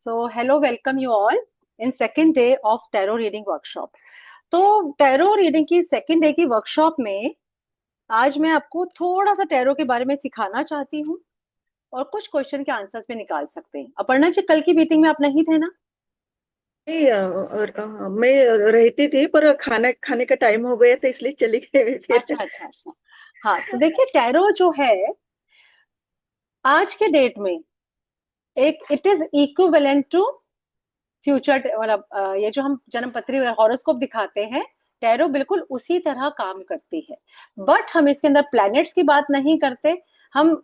So, hello, welcome you all in second day of tarot reading workshop. तो tarot reading की second day की workshop में आज मैं आपको थोड़ा सा टैरो के बारे में सिखाना चाहती हूँ और कुछ क्वेश्चन के आंसर्स में निकाल सकते हैं। अपर्णा जी, कल की मीटिंग में आप नहीं थे ना? नहीं, मैं रहती थी पर खाना खाने का टाइम हो गया था इसलिए चली गई फिर। अच्छा अच्छा अच्छा। हाँ, तो देखिए टैरो जो है आज के डेट में एक it is equivalent to future, मतलब ये जो हम जन्म पत्री हॉरोस्कोप दिखाते हैं, टैरो बिल्कुल उसी तरह काम करती है। बट हम इसके अंदर प्लैनेट्स की बात नहीं करते, हम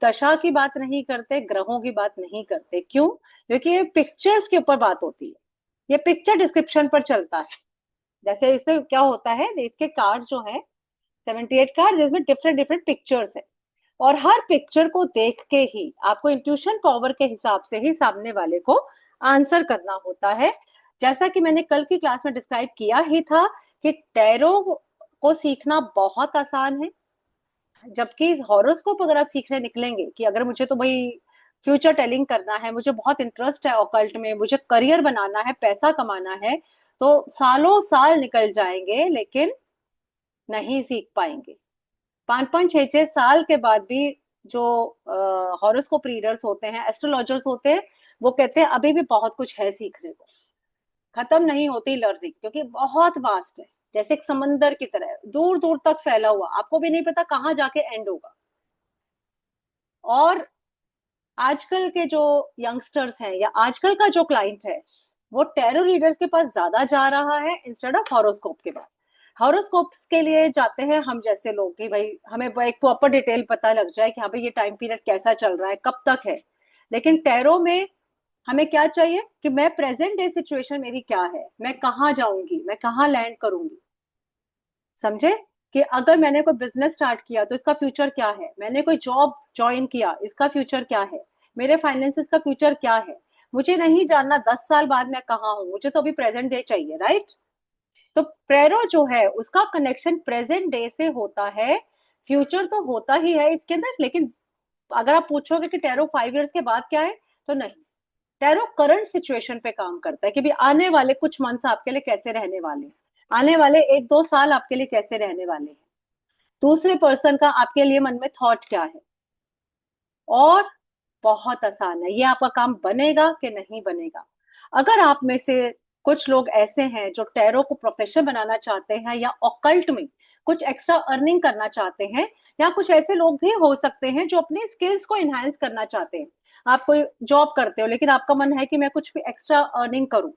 दशा की बात नहीं करते, ग्रहों की बात नहीं करते। क्यों? क्योंकि ये पिक्चर्स के ऊपर बात होती है, ये पिक्चर डिस्क्रिप्शन पर चलता है। जैसे इसमें क्या होता है, इसके कार्ड जो है 78 कार्ड, जिसमें डिफरेंट डिफरेंट पिक्चर्स है और हर पिक्चर को देख के ही आपको इंट्यूशन पावर के हिसाब से ही सामने वाले को आंसर करना होता है। जैसा कि मैंने कल की क्लास में डिस्क्राइब किया ही था कि टैरो को सीखना बहुत आसान है, जबकि हॉरोस्कोप अगर आप सीखने निकलेंगे कि अगर मुझे तो भाई फ्यूचर टेलिंग करना है, मुझे बहुत इंटरेस्ट है ऑकल्ट में, मुझे करियर बनाना है, पैसा कमाना है, तो सालों साल निकल जाएंगे लेकिन नहीं सीख पाएंगे। 5 5 6 6 साल के बाद भी जो हॉरोस्कोप रीडर्स होते हैं, एस्ट्रोलॉजर्स होते हैं, वो कहते हैं अभी भी बहुत कुछ है सीखने को, खत्म नहीं होती लर्निंग, क्योंकि बहुत वास्ट है। जैसे एक समंदर की तरह दूर दूर तक फैला हुआ, आपको भी नहीं पता कहाँ जाके एंड होगा। और आजकल के जो यंगस्टर्स हैं या आजकल का जो क्लाइंट है, वो टैरो रीडर्स के पास ज्यादा जा रहा है इंस्टेड ऑफ हॉरोस्कोप के पास। हॉरोस्कोप्स के लिए जाते हैं हम जैसे लोग कि भाई हमें एक प्रॉपर डिटेल पता लग जाए कि हाँ भाई ये टाइम पीरियड कैसा चल रहा है, कब तक है। लेकिन टैरो में हमें क्या चाहिए कि मैं प्रेजेंट डे सिचुएशन मेरी क्या है, मैं कहाँ जाऊंगी, मैं कहाँ लैंड करूंगी। समझे? कि अगर मैंने कोई बिजनेस स्टार्ट किया तो इसका फ्यूचर क्या है, मैंने कोई जॉब ज्वाइन किया इसका फ्यूचर क्या है, मेरे फाइनेंसेस का फ्यूचर क्या है। मुझे नहीं जानना 10 साल बाद मैं कहाँ हूँ, मुझे तो अभी प्रेजेंट डे चाहिए, राइट? तो प्रेरो जो है उसका कनेक्शन प्रेजेंट डे से होता है। फ्यूचर तो होता ही है इसके अंदर, लेकिन अगर आप पूछोगे कि टैरो 5 इयर्स के बाद क्या है, तो नहीं। टैरो करंट सिचुएशन पे काम करता है कि भी आने वाले कुछ मंथ्स आपके लिए कैसे रहने वाले हैं, आने वाले 1 2 साल आपके लिए कैसे रहने वाले हैं, दूसरे पर्सन का आपके लिए मन में थॉट क्या है। और बहुत आसान है, ये आपका काम बनेगा कि नहीं बनेगा। अगर आप में से कुछ लोग ऐसे हैं जो टैरो को प्रोफेशन बनाना चाहते हैं या ऑकल्ट में कुछ एक्स्ट्रा अर्निंग करना चाहते हैं, या कुछ ऐसे लोग भी हो सकते हैं जो अपने स्किल्स को इनहांस करना चाहते हैं। आप कोई जॉब करते हो लेकिन आपका मन है कि मैं कुछ भी एक्स्ट्रा अर्निंग करूं।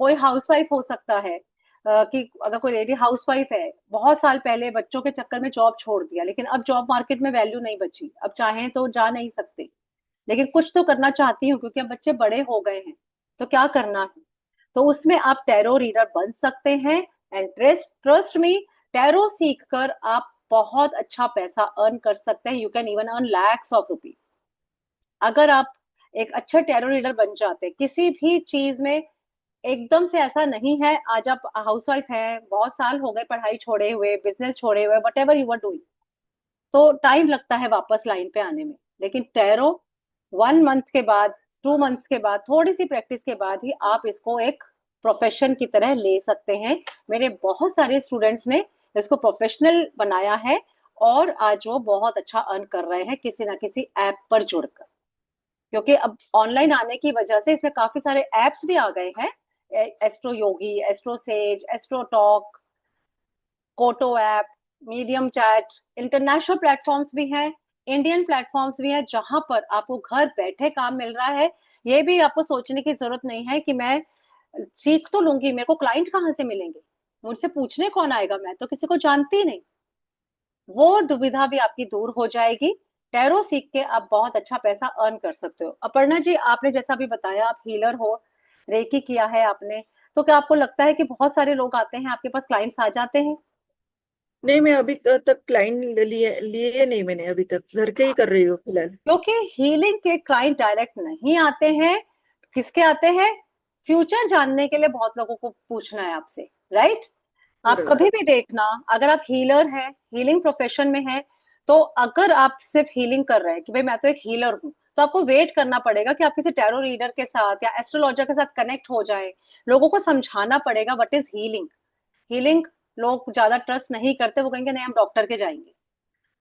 कोई हाउसवाइफ हो सकता है, कि अगर कोई लेडी हाउसवाइफ है, बहुत साल पहले बच्चों के चक्कर में जॉब छोड़ दिया, लेकिन अब जॉब मार्केट में वैल्यू नहीं बची, अब चाहें तो जा नहीं सकते, लेकिन कुछ तो करना चाहती हूँ क्योंकि अब बच्चे बड़े हो गए हैं, तो क्या करना है। तो उसमें आप टैरो रीडर बन सकते हैं। And trust trust me, tarot सीख कर आप बहुत अच्छा पैसा अर्न कर सकते हैं। You can even earn lakhs of rupees अगर आप एक अच्छे टैरो रीडर बन जाते हैं किसी भी चीज में। एकदम से ऐसा नहीं है, आज आप हाउसवाइफ हैं, बहुत साल हो गए पढ़ाई छोड़े हुए, बिजनेस छोड़े हुए, whatever you are doing, तो टाइम लगता है वापस लाइन पे आने में। लेकिन टैरो 1 मंथ के बाद, 2 मंथ्स के बाद, थोड़ी सी प्रैक्टिस के बाद ही आप इसको एक प्रोफेशन की तरह ले सकते हैं। मेरे बहुत सारे स्टूडेंट्स ने इसको प्रोफेशनल बनाया है और आज वो बहुत अच्छा अर्न कर रहे हैं किसी ना किसी ऐप पर जुड़कर। क्योंकि अब ऑनलाइन आने की वजह से इसमें काफी सारे एप्स भी आ गए हैं, एस्ट्रो योगी, एस्ट्रो सेज, एस्ट्रो टॉक, कोटो app, medium chat, international platforms भी हैं, इंडियन प्लेटफॉर्म्स भी हैं, जहां पर आपको घर बैठे काम मिल रहा है। ये भी आपको सोचने की जरूरत नहीं है कि मैं सीख तो लूंगी, मेरे को क्लाइंट कहाँ से मिलेंगे, मुझसे पूछने कौन आएगा, मैं तो किसी को जानती नहीं। वो दुविधा भी आपकी दूर हो जाएगी। टैरो सीख के आप बहुत अच्छा पैसा अर्न कर सकते हो। अपर्णा जी, आपने जैसा भी बताया आप हीलर हो, रेकी किया है आपने, तो क्या आपको लगता है कि बहुत सारे लोग आते हैं आपके पास, क्लाइंट्स आ जाते हैं? नहीं, मैं अभी तक क्लाइंट लिए लिए नहीं, मैंने अभी तक घर के ही कर रही हूँ फिलहाल। क्योंकि हीलिंग के क्लाइंट डायरेक्ट नहीं आते हैं, किसके आते हैं? फ्यूचर जानने के लिए बहुत लोगों को पूछना है आपसे, राइट? आप बरोबर। कभी भी देखना, अगर आप हीलर हैं, हीलिंग प्रोफेशन में हैं, तो अगर आप सिर्फ हीलिंग कर रहे हैं कि भाई मैं तो एक हीलर हूं, तो आपको वेट करना पड़ेगा कि आप किसी टैरो रीडर के साथ या एस्ट्रोलॉजर के साथ कनेक्ट हो जाए। लोगों को समझाना पड़ेगा व्हाट इज हीलिंग। हीलिंग लोग ज्यादा ट्रस्ट नहीं करते, वो कहेंगे नहीं हम डॉक्टर के जाएंगे।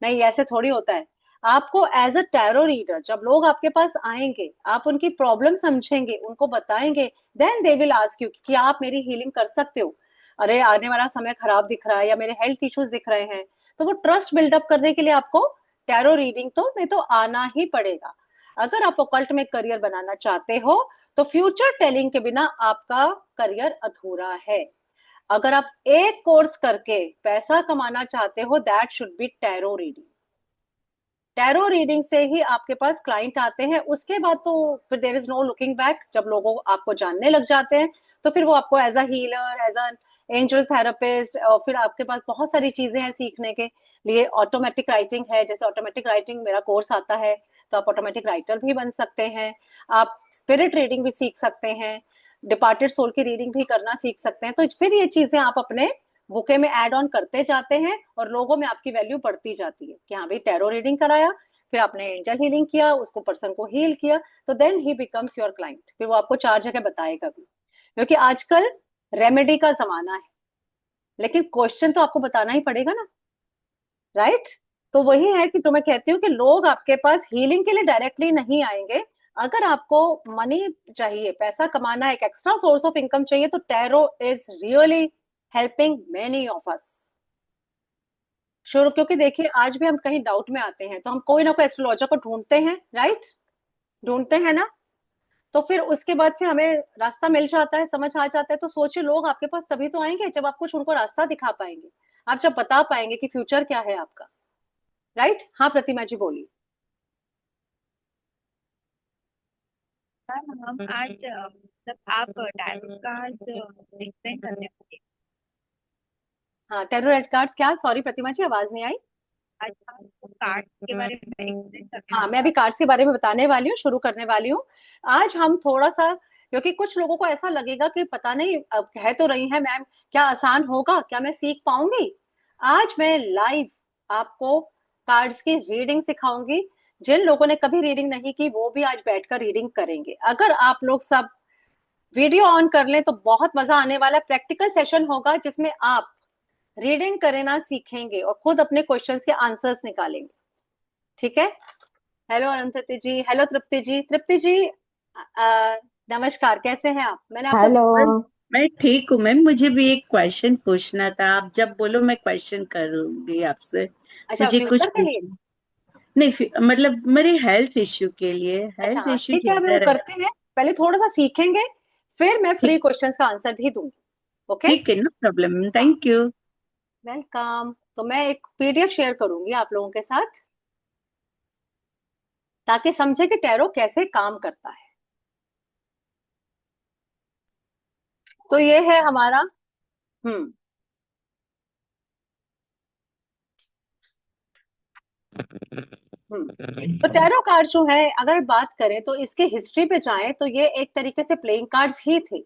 नहीं, ऐसे थोड़ी होता है। आपको एज अ टैरो रीडर जब लोग आपके पास आएंगे, आप उनकी प्रॉब्लम समझेंगे, उनको बताएंगे, then they will ask you कि आप मेरी हीलिंग कर सकते हो। अरे आने वाला समय खराब दिख रहा है या मेरे हेल्थ इश्यूज दिख रहे हैं, तो वो ट्रस्ट बिल्डअप करने के लिए आपको टैरो रीडिंग तो नहीं तो आना ही पड़ेगा। अगर आप ओकल्ट में करियर बनाना चाहते हो तो फ्यूचर टेलिंग के बिना आपका करियर अधूरा है। अगर आप एक कोर्स करके पैसा कमाना चाहते हो, that should be tarot reading. Tarot reading से ही आपके पास क्लाइंट आते हैं, उसके बाद तो फिर there is no looking back. जब लोगों आपको जानने लग जाते हैं तो फिर वो आपको as a healer, as a angel therapist, और फिर आपके पास बहुत सारी चीजें हैं सीखने के लिए। ऑटोमेटिक राइटिंग है, जैसे ऑटोमेटिक राइटिंग मेरा कोर्स आता है, तो आप ऑटोमेटिक राइटर भी बन सकते हैं। आप स्पिरिट रीडिंग भी सीख सकते हैं, डिपार्टेड सोल की रीडिंग भी करना सीख सकते हैं। तो फिर ये चीजें आप अपने बुके में ऐड ऑन करते जाते हैं और लोगों में आपकी वैल्यू बढ़ती जाती है कि हाँ भाई टैरो रीडिंग कराया, फिर आपने एंजल हीलिंग किया, उसको पर्सन को हील किया, तो then he becomes your client. फिर वो आपको 4 जगह बताएगा भी, क्योंकि आजकल रेमेडी का जमाना है, लेकिन क्वेश्चन तो आपको बताना ही पड़ेगा ना, राइट? तो वही है कि तो मैं कहती हूँ कि लोग आपके पास हीलिंग के लिए डायरेक्टली नहीं आएंगे। अगर आपको मनी चाहिए, पैसा कमाना है, एक एक्स्ट्रा सोर्स ऑफ इनकम चाहिए, तो tarot is really helping many of us. Sure, क्योंकि देखिए आज भी हम कहीं डाउट में आते हैं तो हम कोई ना कोई एस्ट्रोलॉजर को ढूंढते हैं, राइट? ढूंढते हैं ना? तो फिर उसके बाद फिर हमें रास्ता मिल जाता है, समझ आ जाता है। तो सोचिए लोग आपके पास तभी तो आएंगे जब आप कुछ उनको रास्ता दिखा पाएंगे, आप जब बता पाएंगे कि फ्यूचर क्या है आपका, राइट? हाँ प्रतिमा जी बोलिए। मैम हम आज मतलब आप टैरो कार्ड एक्सप्लेन करने वाले हैं। हाँ टैरो रेड कार्ड्स क्या, सॉरी प्रतिमा जी आवाज नहीं आई। आज हम कार्ड के बारे में एक्सप्लेन करने हाँ वाले मैं अभी कार्ड्स के बारे में बताने वाली हूँ, शुरू करने वाली हूँ। आज हम थोड़ा सा, क्योंकि कुछ लोगों को ऐसा लगेगा कि पता नहीं, अब कह तो रही है मैम, क्या आसान होगा, क्या मैं सीख पाऊंगी? आज मैं लाइव आपको कार्ड्स की रीडिंग सिखाऊंगी। जिन लोगों ने कभी रीडिंग नहीं की वो भी आज बैठकर रीडिंग करेंगे। अगर आप लोग सब वीडियो ऑन कर लें तो बहुत मजा आने वाला है। प्रैक्टिकल सेशन होगा जिसमें आप रीडिंग करना सीखेंगे और खुद अपने क्वेश्चंस के आंसर्स निकालेंगे, ठीक है? हेलो अरुंधति जी, हेलो तृप्ति जी। तृप्ति जी नमस्कार, कैसे हैं आप? मैंने आपको हेलो। मैं ठीक हूँ मैम। मुझे भी एक क्वेश्चन पूछना था, आप जब बोलो मैं क्वेश्चन करूंगी आपसे। अच्छा मुझे कुछ फ्यूचर के लिए? नहीं, मतलब मेरे हेल्थ इश्यू के लिए, अच्छा हेल्थ हाँ इश्यू ठीक है, अभी वो ज्यादा रहे। करते हैं, पहले थोड़ा सा सीखेंगे, फिर मैं फ्री ठीक, क्वेश्चंस का आंसर भी दूंगी। ओके? ठीक है, नो प्रॉब्लम, हाँ थैंक यू। वेलकम। तो मैं एक पीडीएफ शेयर करूंगी आप लोगों के साथ, ताकि समझे कि टैरो कैसे काम करता है। तो ये है हमारा, हम्म तो टैरो कार्ड जो है, अगर बात करें तो इसके हिस्ट्री पे जाएं तो ये एक तरीके से प्लेइंग कार्ड्स ही थे।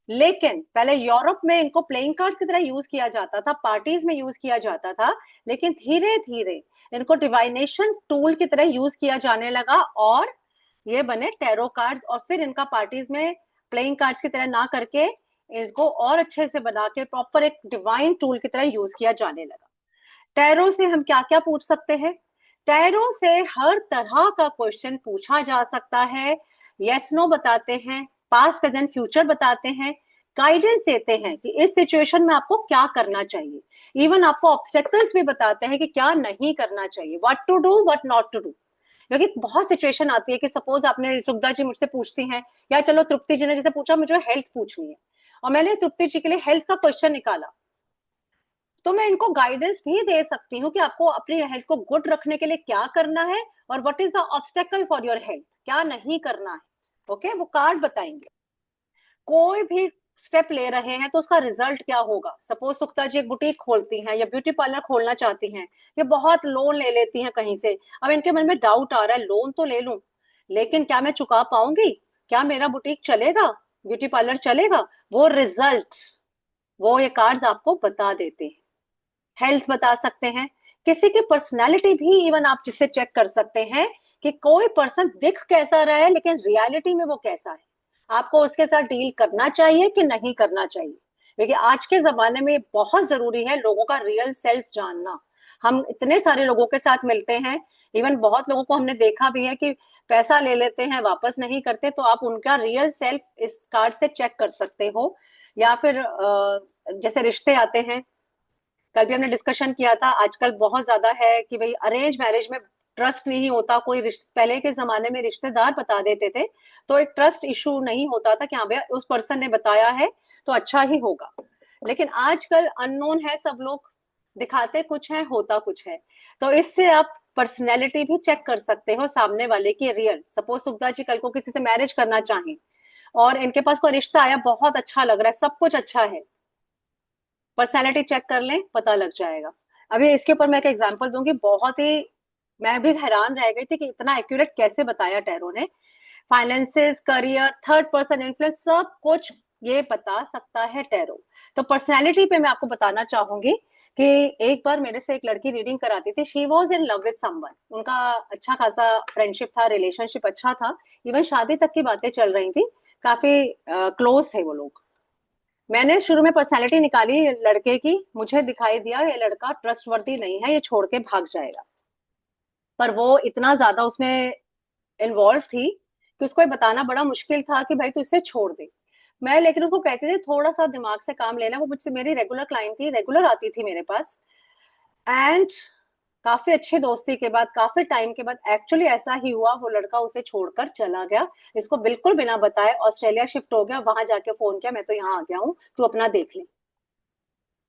लेकिन पहले यूरोप में इनको प्लेइंग कार्ड्स की तरह यूज किया जाता था, पार्टीज में यूज किया जाता था। लेकिन धीरे धीरे इनको डिवाइनेशन टूल की तरह यूज किया जाने लगा और ये बने टैरो कार्ड्स। और फिर इनका पार्टीज में प्लेइंग कार्ड्स की तरह ना करके इसको और अच्छे से बना के प्रॉपर एक डिवाइन टूल की तरह यूज किया जाने लगा। टैरो से हम क्या क्या पूछ सकते हैं? टैरो से हर तरह का क्वेश्चन पूछा जा सकता है। यस नो बताते हैं, पास्ट प्रेजेंट फ्यूचर बताते हैं, गाइडेंस देते हैं कि इस सिचुएशन में आपको क्या करना चाहिए। इवन आपको ऑब्स्टेकल्स भी बताते हैं कि क्या नहीं करना चाहिए, what to do what not to do. क्योंकि बहुत सिचुएशन आती है कि सपोज आपने, सुखदा जी मुझसे पूछती हैं, या चलो तृप्ति जी ने जैसे पूछा मुझे हेल्थ पूछनी है, और मैंने तृप्ति जी के लिए हेल्थ का क्वेश्चन निकाला, तो मैं इनको गाइडेंस भी दे सकती हूँ कि आपको अपनी हेल्थ को गुड रखने के लिए क्या करना है और what is the obstacle for your health, क्या नहीं करना है। ओके, वो कार्ड बताएंगे। कोई भी स्टेप ले रहे हैं तो उसका रिजल्ट क्या होगा। सपोज सुक्ता जी एक बुटीक खोलती हैं या ब्यूटी पार्लर खोलना चाहती हैं, ये बहुत लोन ले लेती हैं कहीं से। अब इनके मन में डाउट आ रहा है, लोन तो ले लूं लेकिन क्या मैं चुका पाऊंगी, क्या मेरा बुटीक चलेगा, ब्यूटी पार्लर चलेगा? वो रिजल्ट, वो ये कार्ड्स आपको बता देते हैं। हेल्थ बता सकते हैं, किसी की पर्सनैलिटी भी इवन आप जिससे चेक कर सकते हैं कि कोई पर्सन दिख कैसा रहा है लेकिन रियलिटी में वो कैसा है, आपको उसके साथ डील करना चाहिए कि नहीं करना चाहिए। क्योंकि आज के जमाने में बहुत जरूरी है लोगों का रियल सेल्फ जानना। हम इतने सारे लोगों के साथ मिलते हैं, इवन बहुत लोगों को हमने देखा भी है कि पैसा ले लेते हैं वापस नहीं करते, तो आप उनका रियल सेल्फ इस कार्ड से चेक कर सकते हो। या फिर जैसे रिश्ते आते हैं, कल भी हमने डिस्कशन किया था, आजकल बहुत ज्यादा है कि भाई अरेंज मैरिज में ट्रस्ट नहीं होता, कोई पहले के जमाने में रिश्तेदार बता देते थे तो एक ट्रस्ट इशू नहीं होता था कि हाँ भैया उस पर्सन ने बताया है तो अच्छा ही होगा। लेकिन आजकल अननोन है, सब लोग दिखाते कुछ है होता कुछ है। तो इससे आप पर्सनैलिटी भी चेक कर सकते हो सामने वाले की रियल। सपोज सुखदा जी कल को किसी से मैरिज करना चाहें और इनके पास कोई रिश्ता आया, बहुत अच्छा लग रहा है, सब कुछ अच्छा है, पर्सनैलिटी चेक कर लें, पता लग जाएगा। अभी इसके ऊपर मैं एक एग्जांपल दूंगी, बहुत ही मैं भी हैरान रह गई थी कि इतना एक्यूरेट कैसे बताया टैरो ने। Finances, career, third person influence, सब कुछ ये बता सकता है टैरो। तो पर्सनैलिटी पे मैं आपको बताना चाहूंगी कि एक बार मेरे से एक लड़की रीडिंग कराती थी, she was in love with someone, उनका अच्छा खासा फ्रेंडशिप था, रिलेशनशिप अच्छा था, इवन शादी तक की बातें चल रही थी, काफी क्लोज थे वो लोग। मैंने शुरू में पर्सनैलिटी निकाली लड़के की, मुझे दिखाई दिया ये लड़का ट्रस्टवर्दी नहीं है, ये छोड़ के भाग जाएगा। पर वो इतना ज्यादा उसमें इन्वॉल्व थी कि उसको ये बताना बड़ा मुश्किल था कि भाई तू इसे छोड़ दे। मैं लेकिन उसको कहती थी थोड़ा सा दिमाग से काम लेना, वो मुझसे मेरी रेगुलर क्लाइंट थी, रेगुलर आती थी मेरे पास। एंड काफी अच्छी दोस्ती के बाद, काफी टाइम के बाद एक्चुअली ऐसा ही हुआ, वो लड़का उसे छोड़कर चला गया, इसको बिल्कुल बिना बताए ऑस्ट्रेलिया शिफ्ट हो गया, वहां जाके फोन किया मैं तो यहाँ आ गया हूँ, तू अपना देख ले।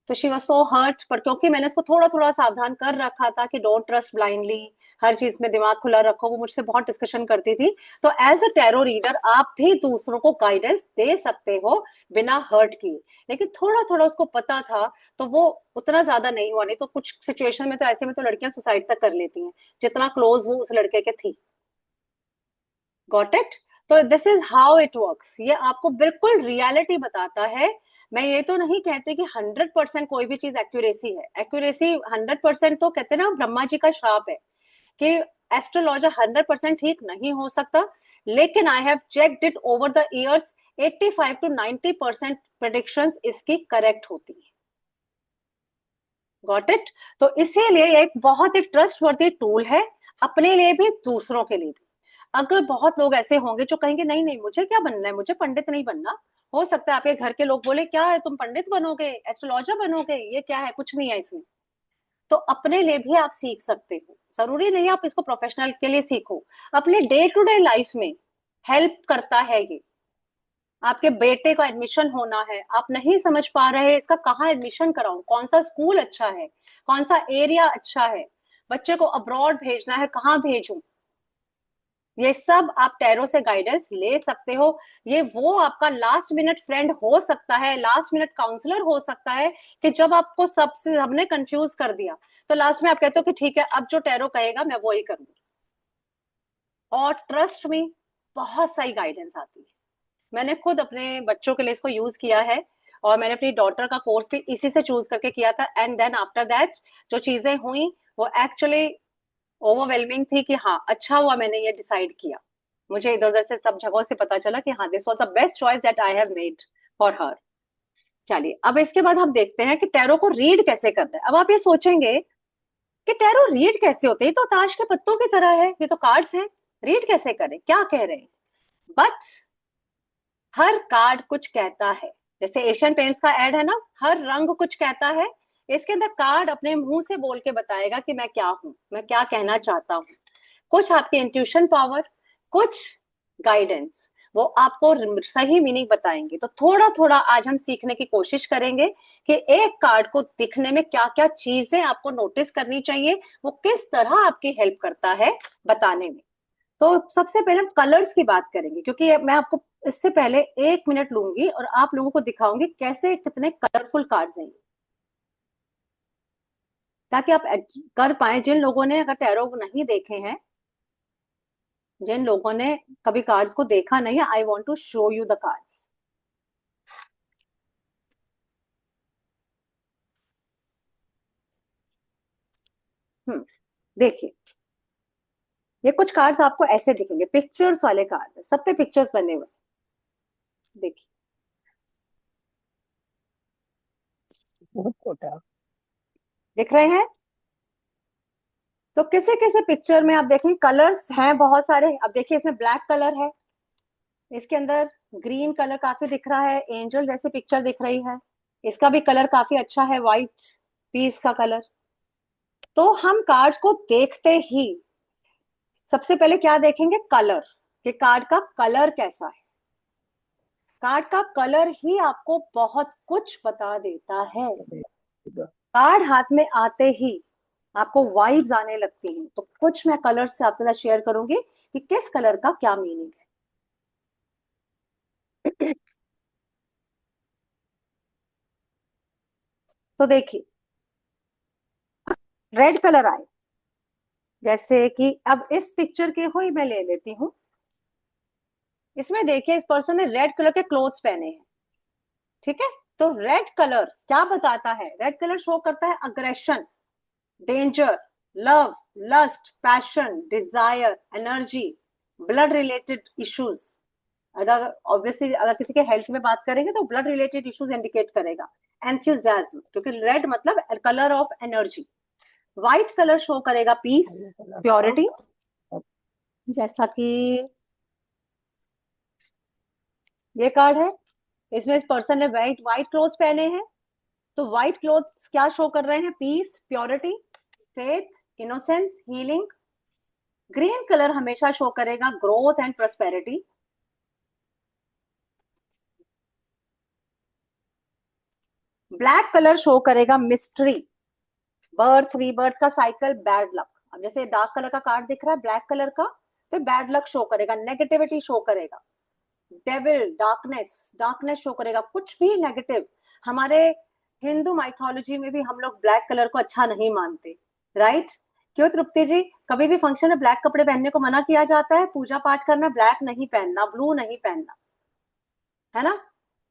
तो शी वॉज सो हर्ट, पर क्योंकि मैंने उसको थोड़ा थोड़ा सावधान कर रखा था कि डोंट ट्रस्ट ब्लाइंडली, हर चीज में दिमाग खुला रखो, वो मुझसे बहुत डिस्कशन करती थी। तो एज अ टैरो रीडर आप भी दूसरों को गाइडेंस दे सकते हो बिना हर्ट किए। लेकिन थोड़ा थोड़ा उसको पता था तो वो उतना ज्यादा नहीं हुआ, नहीं तो कुछ सिचुएशन में तो ऐसे में तो लड़कियां सुसाइड तक कर लेती हैं, जितना क्लोज वो उस लड़के के थी। Got it? तो this is how it works, ये आपको बिल्कुल रियलिटी बताता है। मैं ये तो नहीं कहती कि 100% कोई भी चीज एक्यूरेसी है, एक्यूरेसी 100% तो कहते हैं ना ब्रह्मा जी का श्राप है कि एस्ट्रोलॉजर 100% ठीक नहीं हो सकता। लेकिन I have checked it over the years, 85 to 90% predictions इसकी करेक्ट होती है। Got it? तो इसीलिए एक बहुत ही ट्रस्टवर्दी टूल है, अपने लिए भी दूसरों के लिए भी। अगर बहुत लोग ऐसे होंगे जो कहेंगे नहीं नहीं मुझे क्या बनना है, मुझे पंडित नहीं बनना, हो सकता है आपके घर के लोग बोले क्या है तुम पंडित बनोगे, एस्ट्रोलॉजर बनोगे, ये क्या है, कुछ नहीं है इसमें। तो अपने लिए भी आप सीख सकते हो, जरूरी नहीं आप इसको प्रोफेशनल के लिए सीखो, अपने डे टू डे लाइफ में हेल्प करता है ये। आपके बेटे का एडमिशन होना है, आप नहीं समझ पा रहे इसका कहाँ एडमिशन कराऊं, कौन सा स्कूल अच्छा है, कौन सा एरिया अच्छा है, बच्चे को अब्रॉड भेजना है कहाँ भेजूं, ये सब आप टैरो से गाइडेंस ले सकते हो। ये वो आपका लास्ट मिनट फ्रेंड हो सकता है, लास्ट मिनट काउंसलर हो सकता है कि जब आपको सबसे सबने कंफ्यूज कर दिया तो लास्ट में आप कहते हो कि ठीक है अब जो टैरो कहेगा मैं वो ही करूंगी। और ट्रस्ट में बहुत सही गाइडेंस आती है, मैंने खुद अपने बच्चों के लिए इसको यूज किया है, और मैंने अपनी डॉटर का कोर्स भी इसी से चूज करके किया था। एंड देन आफ्टर दैट जो चीजें हुई वो एक्चुअली ओवरवेलमिंग थी कि हाँ अच्छा हुआ मैंने ये डिसाइड किया, मुझे इधर उधर से सब जगहों से पता चला कि हाँ this was the best choice that I have made for her. चलिए अब इसके बाद हम देखते हैं कि टैरो को रीड कैसे करना है। अब आप ये सोचेंगे कि टैरो रीड कैसे होते हैं, तो ताश के पत्तों की तरह है, ये तो कार्ड्स हैं, रीड कैसे करें, क्या कह रहे हैं। बट हर कार्ड कुछ कहता है, जैसे एशियन पेंट्स का एड है ना, हर रंग कुछ कहता है, इसके अंदर कार्ड अपने मुंह से बोल के बताएगा कि मैं क्या हूं, मैं क्या कहना चाहता हूँ। कुछ आपके इंट्यूशन पावर, कुछ गाइडेंस, वो आपको सही मीनिंग बताएंगे। तो थोड़ा थोड़ा आज हम सीखने की कोशिश करेंगे कि एक कार्ड को दिखने में क्या क्या चीजें आपको नोटिस करनी चाहिए, वो किस तरह आपकी हेल्प करता है बताने में। तो सबसे पहले हम कलर्स की बात करेंगे, क्योंकि मैं आपको इससे पहले 1 मिनट लूंगी और आप लोगों को दिखाऊंगी कैसे कितने कलरफुल कार्ड्स हैं, ताकि आप कर पाए। जिन लोगों ने अगर टैरो नहीं देखे हैं, जिन लोगों ने कभी कार्ड्स को देखा नहीं है, I want to show you the cards. देखिए ये कुछ कार्ड्स आपको ऐसे दिखेंगे, पिक्चर्स वाले कार्ड, सब पे पिक्चर्स बने हुए, देखिए बहुत छोटा। दिख रहे हैं। तो किसी किसी पिक्चर में आप देखें कलर्स हैं बहुत सारे। अब देखिए इसमें ब्लैक कलर है, इसके अंदर ग्रीन कलर काफी दिख रहा है, एंजल जैसी पिक्चर दिख रही है, इसका भी कलर काफी अच्छा है, व्हाइट पीस का कलर। तो हम कार्ड को देखते ही सबसे पहले क्या देखेंगे, कलर, कि कार्ड का कलर कैसा है। कार्ड का कलर ही आपको बहुत कुछ बता देता है। कार्ड हाथ में आते ही आपको वाइब्स आने लगती हैं। तो कुछ मैं कलर से आपके साथ शेयर करूंगी कि किस कलर का क्या मीनिंग है। तो देखिए रेड कलर आए, जैसे कि अब इस पिक्चर के हो ही मैं ले लेती हूँ। इसमें देखिए इस पर्सन ने रेड कलर के क्लोथ्स पहने हैं, ठीक है। तो रेड कलर क्या बताता है, रेड कलर शो करता है aggression, danger, love, lust, passion, desire, energy, blood related issues. अगर ऑब्वियसली अगर किसी के हेल्थ में बात करेंगे तो ब्लड रिलेटेड इश्यूज इंडिकेट करेगा। एंथुजियाज्म, क्योंकि रेड मतलब colour of energy. White colour show करेगा पीस, प्योरिटी, जैसा कि ये कार्ड है, इसमें इस पर्सन ने व्हाइट व्हाइट क्लोथ्स पहने हैं। तो व्हाइट क्लोथ्स क्या शो कर रहे हैं, peace, purity, faith, innocence, healing. Green colour हमेशा शो करेगा growth and prosperity. Black colour show करेगा मिस्ट्री, बर्थ, रीबर्थ का साइकिल, बैड लक। अब जैसे डार्क कलर का कार्ड दिख रहा है ब्लैक कलर का, तो बैड लक शो करेगा, नेगेटिविटी शो करेगा, डेविल, डार्कनेस, डार्कनेस शो करेगा, कुछ भी नेगेटिव। हमारे हिंदू माइथोलॉजी में भी हम लोग ब्लैक कलर को अच्छा नहीं मानते, राइट? क्यों तृप्ति जी, कभी भी फंक्शन में ब्लैक कपड़े पहनने को मना किया जाता है, पूजा पाठ करना ब्लैक नहीं पहनना, ब्लू नहीं पहनना, है ना?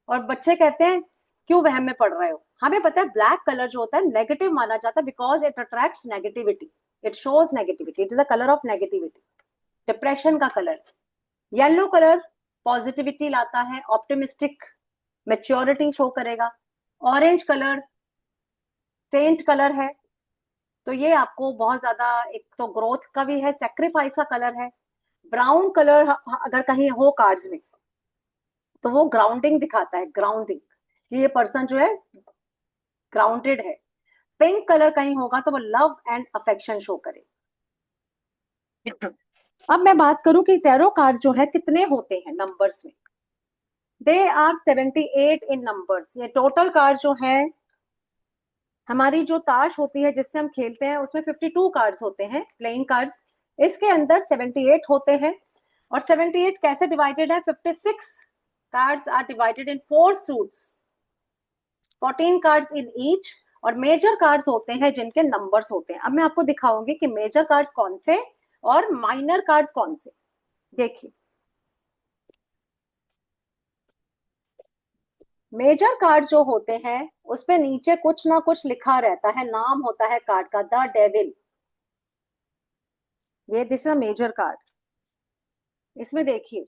और बच्चे कहते हैं क्यों वहम में पड़ रहे हो। हमें पता है ब्लैक कलर जो होता है नेगेटिव माना जाता है, because it attracts negativity, it shows negativity, it is a colour of negativity, depression का कलर। येलो कलर पॉजिटिविटी लाता है, ऑप्टिमिस्टिक, मेच्योरिटी शो करेगा। ऑरेंज कलर सेंट कलर है, तो ये आपको बहुत ज्यादा, एक तो ग्रोथ का भी है, सेक्रीफाइस का कलर है। ब्राउन कलर अगर कहीं हो कार्ड्स में तो वो ग्राउंडिंग दिखाता है, ग्राउंडिंग, ये पर्सन जो है ग्राउंडेड है। पिंक कलर कहीं होगा तो वो लव एंड अफेक्शन शो करे। अब मैं बात करूं कि टैरो कार्ड जो है कितने होते हैं नंबर्स में। They are 78 in numbers. ये टोटल कार्ड जो है, हमारी जो ताश होती है जिससे हम खेलते हैं उसमें 52 कार्ड्स होते हैं, प्लेइंग कार्ड्स। इसके अंदर 78 होते हैं। और 78 कैसे डिवाइडेड है, 56 cards are divided in 4 suits, 14 cards in each. और मेजर कार्ड्स होते हैं जिनके नंबर्स होते हैं। अब मैं आपको दिखाऊंगी कि मेजर कार्ड्स कौन से और माइनर कार्ड्स कौन से। देखिए मेजर कार्ड जो होते हैं उसपे नीचे कुछ ना कुछ लिखा रहता है, नाम होता है कार्ड का, द डेविल, ये दिस इज मेजर कार्ड। इसमें देखिए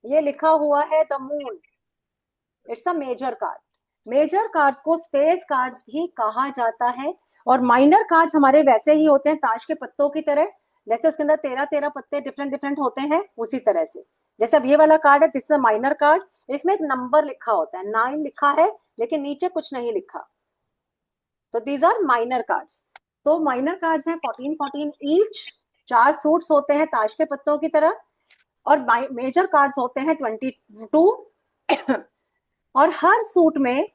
ये लिखा हुआ है the moon, it's a major card. Major cards को स्पेस कार्ड्स भी कहा जाता है। और माइनर कार्ड्स हमारे वैसे ही होते हैं ताश के पत्तों की तरह, जैसे उसके अंदर 13-13 पत्ते डिफरेंट डिफरेंट होते हैं, उसी तरह से। जैसे अब ये वाला कार्ड है, दिस इज माइनर कार्ड, इसमें एक नंबर लिखा होता है, 9 लिखा है, लेकिन नीचे कुछ नहीं लिखा। तो दीज आर माइनर कार्ड्स। तो माइनर कार्ड्स हैं 14-14 ईच, 4 सूट्स होते हैं ताश के पत्तों की तरह। और मेजर कार्ड्स होते हैं 22। और हर सूट में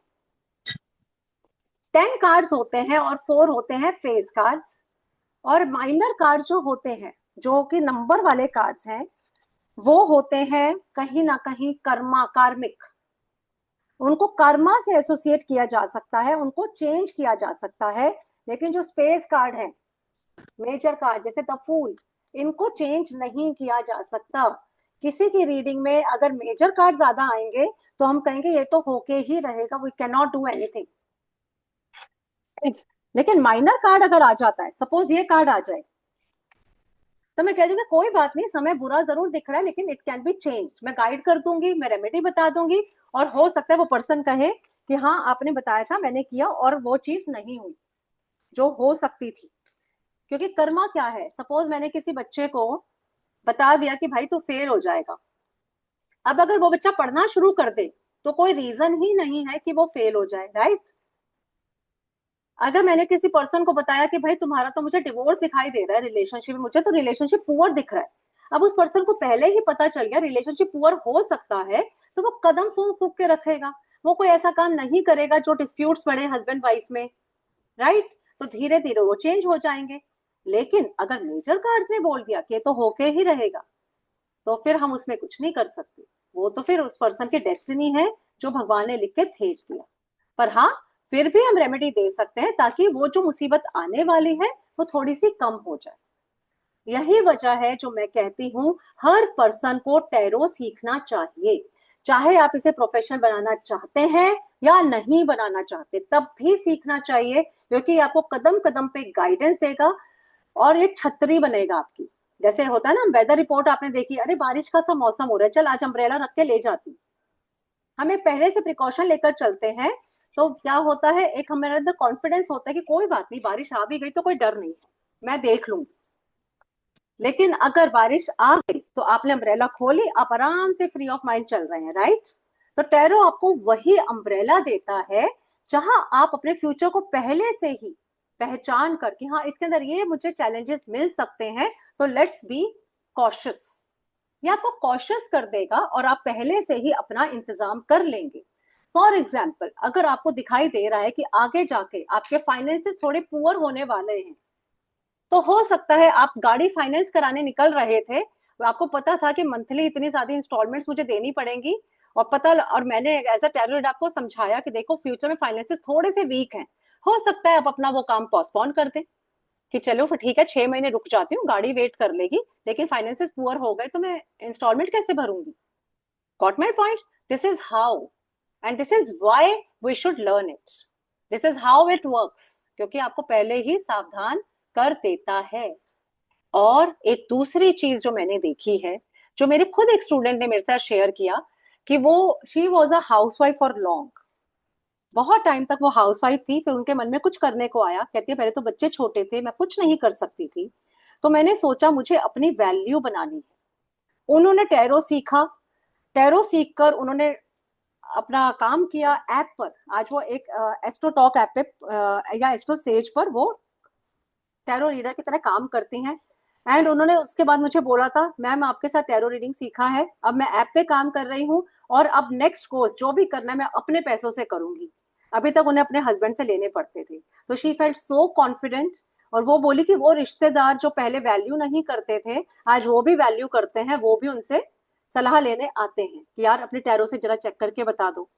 10 कार्ड्स होते हैं और 4 होते हैं फेस कार्ड्स। और माइनर कार्ड जो होते हैं, जो कि नंबर वाले कार्ड्स हैं, वो होते हैं कहीं ना कहीं कर्मा, कार्मिक। उनको कर्मा से एसोसिएट किया जा सकता है, उनको चेंज किया जा सकता है। लेकिन जो स्पेस कार्ड है, मेजर कार्ड जैसे द फूल, इनको चेंज नहीं किया जा सकता। किसी की रीडिंग में अगर मेजर कार्ड ज्यादा आएंगे तो हम कहेंगे ये तो होके ही रहेगा, we can not do anything. लेकिन माइनर कार्ड अगर आ जाता है, सपोज ये कार्ड आ जाए, तो मैं कह दूंगी कोई बात नहीं, समय बुरा जरूर दिख रहा है लेकिन इट कैन बी चेंज्ड, मैं गाइड कर दूंगी, मैं रेमेडी बता दूंगी, और हो सकता है वो पर्सन कहे कि हाँ आपने बताया था, मैंने किया और वो चीज नहीं हुई जो हो सकती थी। क्योंकि कर्मा क्या है, सपोज मैंने किसी बच्चे को बता दिया कि भाई तू फेल हो जाएगा, अब अगर वो बच्चा पढ़ना शुरू कर दे तो कोई रीजन ही नहीं है कि वो फेल हो जाए, राइट। अगर मैंने किसी पर्सन को बताया कि भाई तुम्हारा तो मुझे डिवोर्स दिखाई दे रहा है रिलेशनशिप में, मुझे तो रिलेशनशिप पुअर दिख रहा है, अब उस पर्सन को पहले ही पता चल गया रिलेशनशिप पुअर हो सकता है, तो वो कदम फूंक फूंक के रखेगा, वो कोई ऐसा काम नहीं करेगा जो डिस्प्यूट्स बढ़े हस्बैंड वाइफ में, राइट। तो धीरे धीरे वो चेंज हो जाएंगे। लेकिन अगर नेचर कार्ड्स ने बोल दिया कि ये तो होके ही रहेगा, तो फिर हम उसमें कुछ नहीं कर सकते, वो तो फिर उस पर्सन की डेस्टिनी है जो भगवान ने लिख के भेज दिया। पर हाँ, फिर भी हम रेमेडी दे सकते हैं ताकि वो जो मुसीबत आने वाली है वो थोड़ी सी कम हो जाए। यही वजह है जो मैं कहती हूँ हर पर्सन को टैरो सीखना चाहिए, चाहे आप इसे प्रोफेशन बनाना चाहते हैं या नहीं बनाना चाहते, तब भी सीखना चाहिए, क्योंकि आपको कदम कदम पे गाइडेंस देगा और एक छतरी बनेगा आपकी। जैसे होता है ना, वेदर रिपोर्ट आपने देखी, अरे बारिश का सा मौसम हो रहा है, चल आज अम्ब्रेला रख के ले जाती, हमें पहले से प्रिकॉशन लेकर चलते हैं, तो क्या होता है, एक हमारे अंदर कॉन्फिडेंस होता है कि कोई बात नहीं, बारिश आ भी गई तो कोई डर नहीं है, मैं देख लूंगी। लेकिन अगर बारिश आ गई तो आपने अम्ब्रेला खोली, आप आराम से फ्री ऑफ माइंड चल रहे हैं, राइट। तो टैरो आपको वही अम्ब्रेला देता है जहां आप अपने फ्यूचर को पहले से ही पहचान कर कि हाँ इसके अंदर ये मुझे चैलेंजेस मिल सकते हैं, तो लेट्स बी कॉशियस। ये आपको कॉशियस कर देगा और आप पहले से ही अपना इंतजाम कर लेंगे। फॉर एग्जाम्पल, अगर आपको दिखाई दे रहा है कि आगे जाके आपके फाइनेंसेस थोड़े पुअर होने वाले हैं, तो हो सकता है आप गाड़ी फाइनेंस कराने निकल रहे थे, आपको पता था कि मंथली इतनी ज्यादा इंस्टॉलमेंट्स मुझे देनी पड़ेंगी, और मैंने एज अ टैरो रीडर आपको समझाया कि देखो फ्यूचर में फाइनेंसेस थोड़े से वीक हैं, हो सकता है आप अपना वो काम पोस्टपोन कर दें कि चलो फिर ठीक है 6 महीने रुक जाती हूँ, गाड़ी वेट कर लेगी, लेकिन फाइनेंसेस पुअर हो गए तो मैं इंस्टॉलमेंट कैसे भरूंगी। Got my point? This is how and this is why we should learn it, this is how it works, क्योंकि आपको पहले ही सावधान कर देता है। और एक दूसरी चीज जो मैंने देखी है, जो मेरे खुद एक स्टूडेंट ने मेरे साथ शेयर किया, कि वो she was a housewife for long, बहुत टाइम तक वो हाउसवाइफ थी, फिर उनके मन में कुछ करने को आया, कहती है पहले तो बच्चे छोटे थे, मैं कुछ नहीं कर सकती थी, तो मैंने सोचा मुझे अपनी वैल्यू बनानी है। उन्होंने टैरो सीखा, टैरो सीख कर उन्होंने अपना काम किया ऐप पर, आज वो एक एस्ट्रो टॉक ऐप पे या एस्ट्रो सेज पर वो टैरो रीडर की तरह काम करती हैं। एंड उन्होंने उसके बाद मुझे बोला था, मैम आपके साथ टैरो रीडिंग सीखा है, अब मैं ऐप पे काम कर रही हूँ और अब नेक्स्ट कोर्स जो भी करना है मैं अपने पैसों से करूंगी, अभी तक उन्हें अपने हस्बैंड से लेने पड़ते थे। तो शी फेल्ट सो कॉन्फिडेंट, और वो बोली कि वो रिश्तेदार जो पहले वैल्यू नहीं करते थे आज वो भी वैल्यू करते हैं, वो भी उनसे सलाह लेने आते हैं कि यार अपने टैरो से जरा चेक करके बता दो,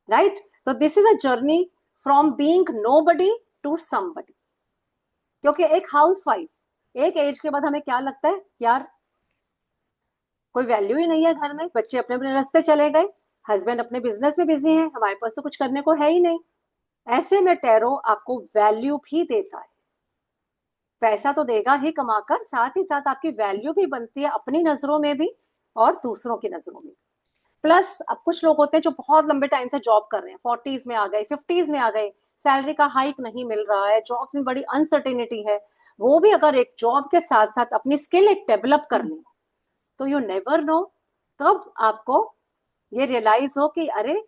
राइट। तो this is a journey from being nobody to somebody. क्योंकि एक हाउसवाइफ एक एज के बाद हमें क्या लगता है, यार कोई वैल्यू ही नहीं है घर में, बच्चे अपने अपने रास्ते चले गए, हस्बैंड अपने बिजनेस में बिजी हैं, हमारे पास तो कुछ करने को है ही नहीं। ऐसे में टैरो आपको वैल्यू भी देता है, पैसा तो देगा ही कमाकर, साथ ही साथ आपकी वैल्यू भी बनती है अपनी नजरों में भी और दूसरों की नजरों में। प्लस अब कुछ लोग होते हैं जो बहुत लंबे टाइम से जॉब कर रहे हैं, 40s में आ गए, 50s में आ गए, सैलरी का हाइक नहीं मिल रहा है, जॉब में बड़ी अनसर्टेनिटी है, वो भी अगर एक जॉब के साथ साथ अपनी स्किल एक डेवलप कर लें, तो यू नेवर नो कब आपको ये रियलाइज हो कि अरे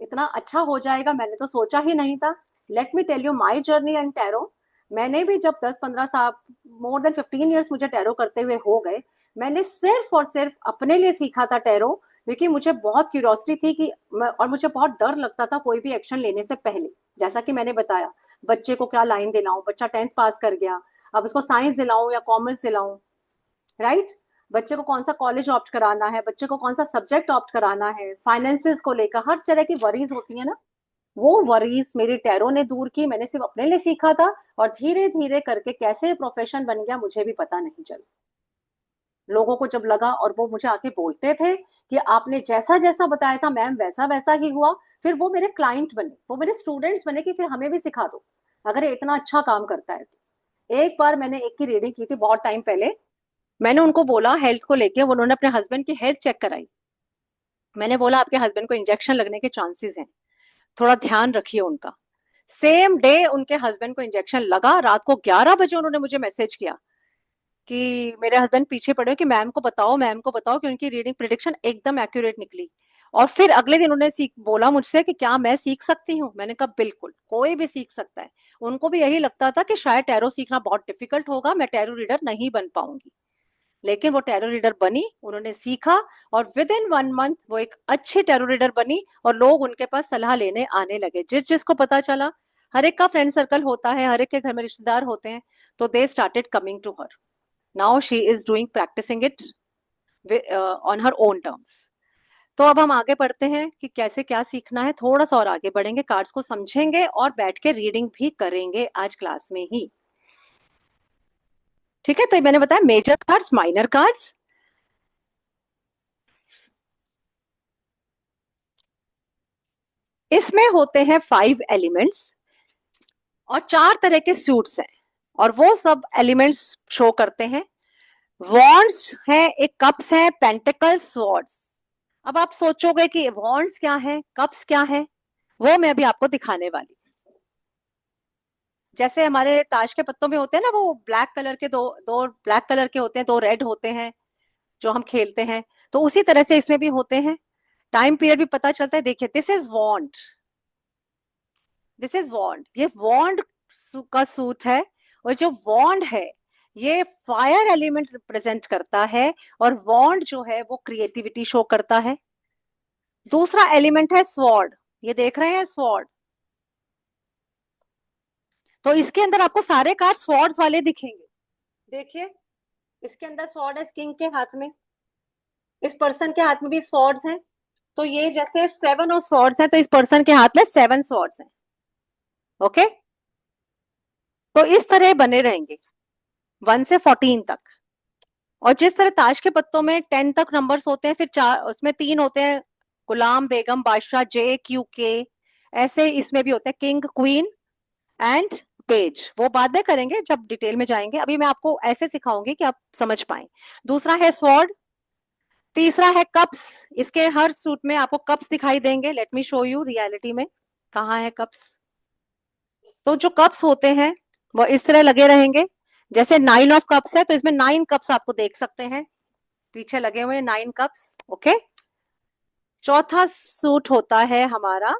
इतना अच्छा हो जाएगा, मैंने तो सोचा ही नहीं था। Let me tell you my journey and tarot. मैंने भी जब 10-15 साल, मोर देन 15 ईयर्स मुझे टैरो करते हुए हो गए, मैंने सिर्फ और सिर्फ अपने लिए सीखा था टैरो, क्योंकि मुझे बहुत क्यूरियोसिटी थी कि और मुझे बहुत डर लगता था कोई भी एक्शन लेने से पहले। जैसा कि मैंने बताया, बच्चे को क्या लाइन दिलाऊं, बच्चा 10th पास कर गया, अब उसको साइंस दिलाऊं या कॉमर्स दिलाऊं, राइट। बच्चे को कौन सा कॉलेज ऑप्ट कराना है, बच्चे को कौन सा सब्जेक्ट ऑप्ट कराना है, फाइनेंसेस को लेकर हर तरह की वरीज होती है ना, वो वरीज मेरी टैरो ने दूर की, मैंने सिर्फ अपने लिए सीखा था, और धीरे धीरे करके कैसे प्रोफेशन बन गया मुझे भी पता नहीं चला। लोगों को जब लगा और वो मुझे आके बोलते थे कि आपने जैसा जैसा बताया था मैम वैसा वैसा ही हुआ, फिर वो मेरे क्लाइंट बने, वो मेरे स्टूडेंट्स बने कि फिर हमें भी सिखा दो अगर ये इतना अच्छा काम करता है तो। एक बार मैंने एक की रीडिंग की थी बहुत टाइम पहले। मैंने उनको बोला हेल्थ को लेके, उन्होंने अपने हस्बैंड की हेल्थ चेक कराई। मैंने बोला आपके हस्बैंड को इंजेक्शन लगने के चांसेस हैं, थोड़ा ध्यान रखिए उनका। सेम डे उनके हस्बैंड को इंजेक्शन लगा। रात को 11 बजे उन्होंने मुझे मैसेज किया कि मेरे हस्बैंड पीछे पड़े हो कि मैम को बताओ, मैम को बताओ, कि उनकी रीडिंग प्रिडिक्शन एकदम एक्यूरेट निकली। और फिर अगले दिन उन्होंने सीख बोला मुझसे कि क्या मैं सीख सकती हूँ। मैंने कहा बिल्कुल, कोई भी सीख सकता है। उनको भी यही लगता था कि शायद टैरो सीखना बहुत डिफिकल्ट होगा, मैं टैरो रीडर नहीं बन पाऊंगी। लेकिन वो टैरो रीडर बनी, उन्होंने सीखा, और विद इन 1 मंथ वो एक अच्छी टैरो रीडर बनी। और लोग उनके पास सलाह लेने आने लगे, जिस जिसको पता चला। हर एक का फ्रेंड सर्कल होता है, हर एक के घर में रिश्तेदार होते हैं, तो they started coming to her. Now she is doing practising it on her own terms. तो अब हम आगे बढ़ते हैं कि कैसे क्या सीखना है। थोड़ा सा और आगे बढ़ेंगे, कार्ड्स को समझेंगे और बैठ के रीडिंग भी करेंगे आज क्लास में ही। ठीक है, तो ये मैंने बताया मेजर कार्ड्स, माइनर कार्ड्स। इसमें होते हैं 5 एलिमेंट्स और 4 तरह के सूट्स हैं, और वो सब एलिमेंट्स शो करते हैं। वॉन्ड्स है, एक कप्स है, पेंटिकल्स, स्वॉर्ड्स। अब आप सोचोगे कि वॉन्ड्स क्या है, कप्स क्या है, वो मैं अभी आपको दिखाने वाली। जैसे हमारे ताश के पत्तों में होते हैं ना, वो ब्लैक कलर के दो दो ब्लैक कलर के होते हैं, 2 रेड होते हैं जो हम खेलते हैं, तो उसी तरह से इसमें भी होते हैं। टाइम पीरियड भी पता चलता है। देखिए, this is wand, this is wand, ये वॉन्ड का सूट है। और जो वॉन्ड है ये फायर एलिमेंट रिप्रेजेंट करता है, और वॉन्ड जो है वो क्रिएटिविटी शो करता है। दूसरा एलिमेंट है स्वॉर्ड, ये देख रहे हैं स्वॉर्ड। तो इसके अंदर आपको सारे कार्ड स्वॉर्ड्स वाले दिखेंगे। देखिए, इसके अंदर स्वॉर्ड है किंग के हाथ में, इस पर्सन के हाथ में भी स्वॉर्ड्स हैं। तो ये जैसे 7 ऑफ स्वॉर्ड्स हैं, तो इस पर्सन के हाथ में 7 स्वॉर्ड्स हैं। ओके, तो इस तरह बने रहेंगे 1 से 14 तक। और जिस तरह ताश के पत्तों में 10 तक नंबर्स होते हैं, फिर 4 उसमें 3 होते हैं, गुलाम, बेगम, बादशाह, JQK। ऐसे इसमें भी होते हैं किंग, क्वीन एंड पेज। वो बाद में करेंगे जब डिटेल में जाएंगे, अभी मैं आपको ऐसे सिखाऊंगी कि आप समझ पाए। दूसरा है स्वॉर्ड। तीसरा है कप्स, इसके हर सूट में आपको कप्स दिखाई देंगे। Let me show you reality में कहाँ है कप्स। तो जो कप्स होते हैं वो इस तरह लगे रहेंगे। जैसे 9 ऑफ कप्स है, तो इसमें 9 कप्स आपको देख सकते हैं, पीछे लगे हुए 9 कप्स। ओके, चौथा सूट होता है हमारा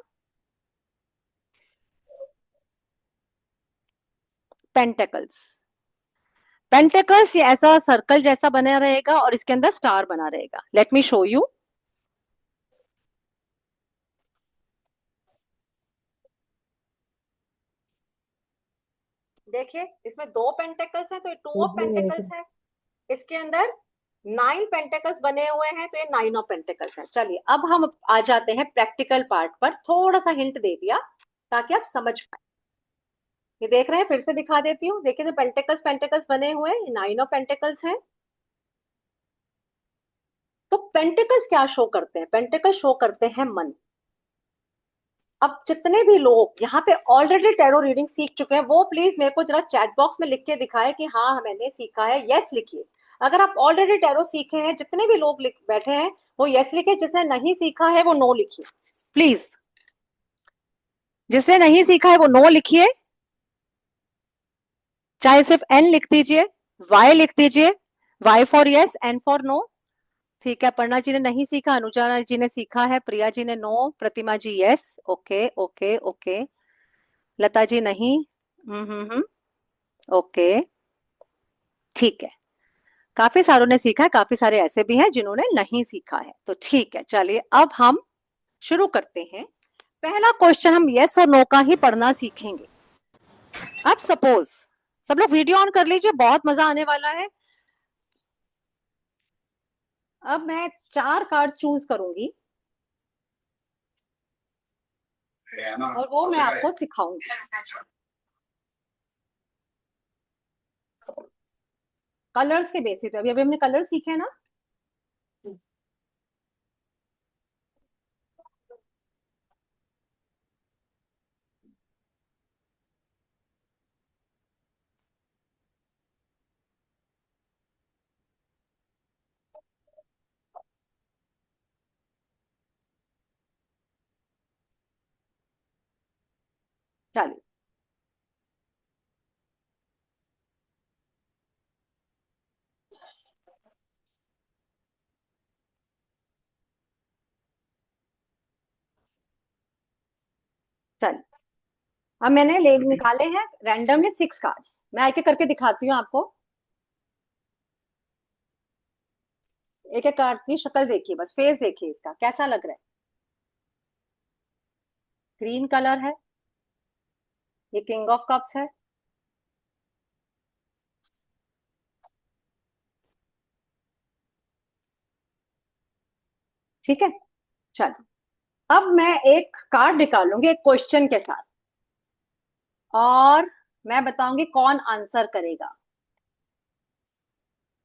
पेंटेकल्स। पेंटेकल्स ये ऐसा सर्कल जैसा बना रहेगा और इसके अंदर स्टार बना रहेगा। Let me show you. देखिए, इसमें 2 पेंटेकल्स हैं, तो ये 2 ऑफ पेंटेकल्स है। इसके अंदर 9 पेंटेकल्स बने हुए हैं, तो ये 9 ऑफ पेंटेकल्स है। चलिए, अब हम आ जाते हैं प्रैक्टिकल पार्ट पर। थोड़ा सा हिंट दे दिया ताकि आप समझ पाए। ये देख रहे हैं, फिर से दिखा देती हूँ। देखिए, तो पेंटेकल्स पेंटेकल्स बने हुए हैं, 9 ऑफ पेंटेकल्स हैं। तो पेंटेकल्स क्या शो करते हैं? पेंटेकल्स शो करते हैं मन। अब जितने भी लोग यहाँ पे ऑलरेडी टैरो रीडिंग सीख चुके हैं, वो प्लीज मेरे को जरा चैट बॉक्स में लिख के दिखाए कि हाँ मैंने सीखा है। यस लिखिए। अगर आप ऑलरेडी टैरो सीखे हैं, जितने भी लोग लिख बैठे हैं वो यस लिखे, जिसने नहीं सीखा है वो नो लिखिए प्लीज। जिसने नहीं सीखा है वो नो लिखिए, चाहे सिर्फ एन लिख दीजिए, वाई लिख दीजिए, Y for yes, N for no. ठीक है, पर्णा जी ने नहीं सीखा, अनुजा जी ने सीखा है, प्रिया जी ने नो, प्रतिमा जी yes. Okay okay okay, Lata ji नहीं। ओके, ठीक है। काफी सारों ने सीखा है, काफी सारे ऐसे भी हैं जिन्होंने नहीं सीखा है, तो ठीक है। चलिए, अब हम शुरू करते हैं। पहला क्वेश्चन हम यस और नो का ही पढ़ना सीखेंगे। अब सपोज सब लोग वीडियो ऑन कर लीजिए, बहुत मजा आने वाला है। अब मैं 4 कार्ड चूज करूंगी और वो मैं आपको सिखाऊंगी। कलर्स के बेसिस पे, अभी अभी हमने कलर सीखे ना। चलिए, चलिए, अब मैंने ले निकाले हैं रैंडमली 6 कार्ड्स। मैं एक एक करके दिखाती हूँ आपको। एक एक कार्ड की शक्ल देखिए, बस फेस देखिए, इसका कैसा लग रहा है। ग्रीन कलर है, ये किंग ऑफ कप्स है। ठीक है, चलो, अब मैं एक कार्ड निकालूंगी एक क्वेश्चन के साथ, और मैं बताऊंगी कौन आंसर करेगा।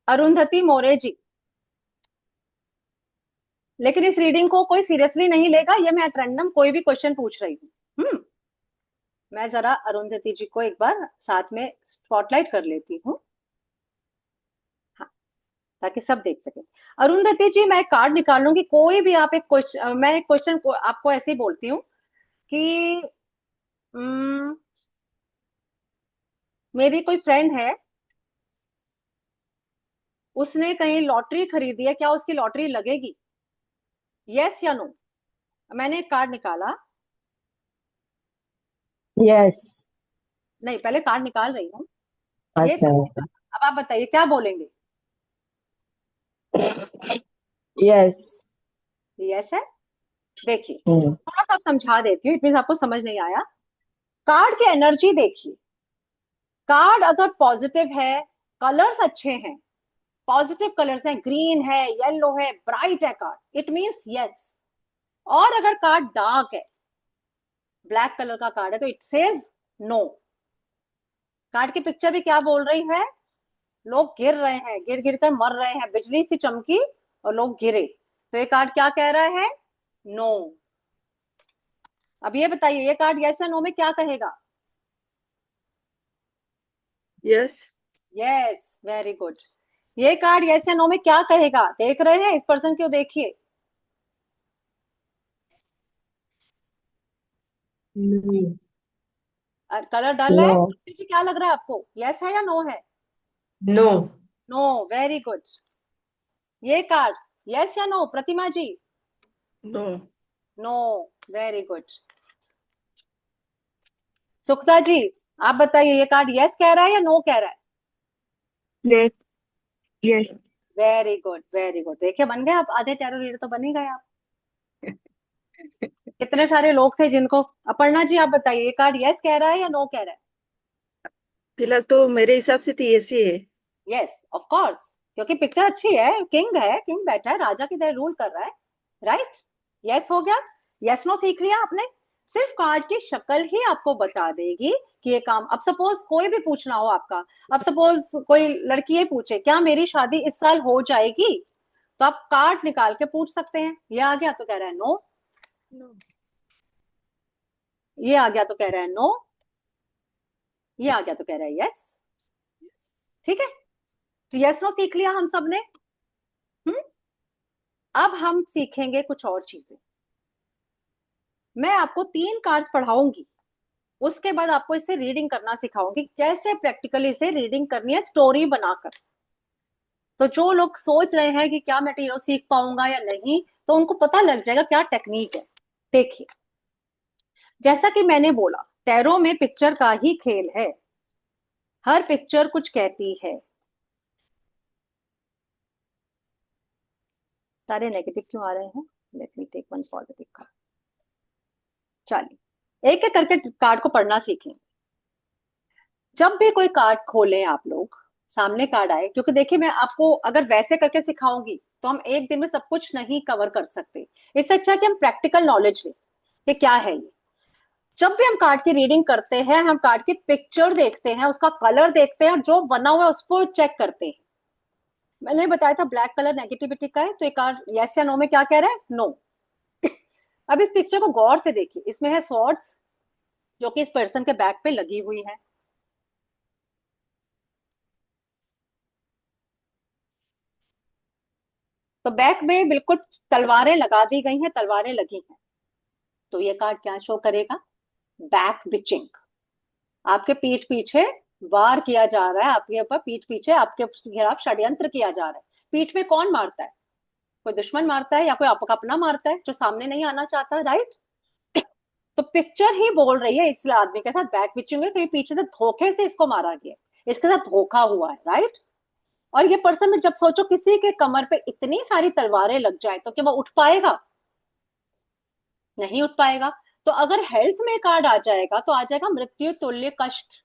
अरुंधति मोरे जी, लेकिन इस रीडिंग को कोई सीरियसली नहीं लेगा, ये मैं एट रैंडम कोई भी क्वेश्चन पूछ रही हूँ। मैं जरा अरुंधति जी को एक बार साथ में स्पॉटलाइट कर लेती हूँ, हाँ, ताकि सब देख सके। अरुंधति जी, मैं एक कार्ड निकालूंगी, कोई भी आप एक क्वेश्चन, मैं एक क्वेश्चन को आपको ऐसे ही बोलती हूँ कि मेरी कोई फ्रेंड है, उसने कहीं लॉटरी खरीदी है, क्या उसकी लॉटरी लगेगी? यस या नो? मैंने एक कार्ड निकाला, यस। नहीं पहले कार्ड निकाल रही हूँ, ये अच्छा। कार्ड निकाला। अब आप बताइए क्या बोलेंगे? यस। यस है। देखिए, हम्म। थोड़ा सा आप समझा देती हूँ, इट मीन आपको समझ नहीं आया। कार्ड की एनर्जी देखिए, कार्ड अगर पॉजिटिव है, कलर्स अच्छे हैं, पॉजिटिव कलर्स हैं, ग्रीन है, येलो है, ब्राइट है कार्ड, इट मींस यस। और अगर कार्ड डार्क है, ब्लैक कलर का कार्ड है, तो इट सेज नो। कार्ड की पिक्चर भी क्या बोल रही है? लोग गिर रहे हैं, गिर गिर कर मर रहे हैं, बिजली सी चमकी और लोग गिरे, तो ये कार्ड क्या कह रहा है? नो। अब ये बताइए, ये कार्ड यस या नो में क्या कहेगा? यस। Yes, very good. ये कार्ड यस या नो में क्या कहेगा? देख रहे हैं, इस पर्सन को देखिए, कलर डल नो। है। जी क्या लग रहा है आपको, यस है या नो है? नो। No, very good. ये कार्ड यस या no Pratima ji? No. No, very good. Sukhada ji, आप बताइए, ये कार्ड यस कह रहा है या नो कह रहा है? Yes, yes. Very good, very good. देखिए, बन गए आप, आधे टैरो रीडर तो बन ही गए आप। कितने सारे लोग थे जिनको। अपर्णा जी आप बताइए, ये कार्ड यस कह रहा है या नो कह रहा है? फिलहाल तो मेरे हिसाब से तो ऐसी है। यस, ऑफ कोर्स, क्योंकि पिक्चर अच्छी है, किंग बैठा है, राजा की तरह रूल कर रहा है, राइट? यस हो गया। यस नो सीख लिया आपने। सिर्फ कार्ड की शक्ल ही आपको बता देगी कि ये काम। अब सपोज कोई भी पूछना हो आपका, अब सपोज कोई लड़की ये पूछे क्या मेरी शादी इस साल हो जाएगी, तो आप कार्ड निकाल के पूछ सकते हैं। ये आ गया तो कह रहा है नो, नो। ये आ गया तो कह रहा है नो, ये आ गया तो कह रहा है यस। ठीक है, तो यस नो सीख लिया हम सब ने। अब हम सीखेंगे कुछ और चीजें। मैं आपको 3 कार्ड्स पढ़ाऊंगी, उसके बाद आपको इससे रीडिंग करना सिखाऊंगी, कैसे प्रैक्टिकली इसे रीडिंग करनी है स्टोरी बनाकर। तो जो लोग सोच रहे हैं कि क्या मैं टीरो सीख पाऊंगा या नहीं, तो उनको पता लग जाएगा क्या टेक्निक है। देखिए, जैसा कि मैंने बोला, टैरो में पिक्चर का ही खेल है, हर पिक्चर कुछ कहती है। सारे नेगेटिव क्यों आ रहे हैं? Let me take one positive card. चलिए, एक एक करके कार्ड को पढ़ना सीखें। जब भी कोई कार्ड खोलें आप लोग, सामने कार्ड आए, क्योंकि देखिए मैं आपको अगर वैसे करके सिखाऊंगी तो हम एक दिन में सब कुछ नहीं कवर कर सकते। इससे अच्छा कि हम प्रैक्टिकल नॉलेज लें कि क्या है ये। जब भी हम कार्ड की रीडिंग करते हैं, हम कार्ड की पिक्चर देखते हैं, उसका कलर देखते हैं, और जो बना हुआ है उसको चेक करते हैं। मैंने बताया था ब्लैक कलर नेगेटिविटी का है, तो ये कार्ड यस या नो में क्या कह रहा है? नो। अब इस पिक्चर को गौर से देखिए, इसमें है स्वॉर्ड्स, जो कि इस पर्सन के बैक पे लगी हुई है। तो बैक में बिल्कुल तलवारें लगा दी गई हैं, तलवारें लगी हैं। तो ये कार्ड क्या शो करेगा? बैक बिचिंग, आपके पीठ पीछे वार किया जा रहा है, आपके ऊपर पीठ पीछे आपके खिलाफ षड्यंत्र किया जा रहा है। पीठ में कौन मारता है? कोई दुश्मन मारता है या कोई आपका अपना मारता है जो सामने नहीं आना चाहता, राइट? तो पिक्चर ही बोल रही है इस आदमी के साथ बैक बिचिंग है, कहीं पीछे से धोखे से इसको मारा गया, इसके साथ धोखा हुआ है, राइट? और ये पर्सन में जब सोचो किसी के कमर पे इतनी सारी तलवारें लग जाए तो क्या वो उठ पाएगा? नहीं उठ पाएगा। तो अगर हेल्थ में कार्ड आ जाएगा तो आ जाएगा मृत्यु तुल्य कष्ट।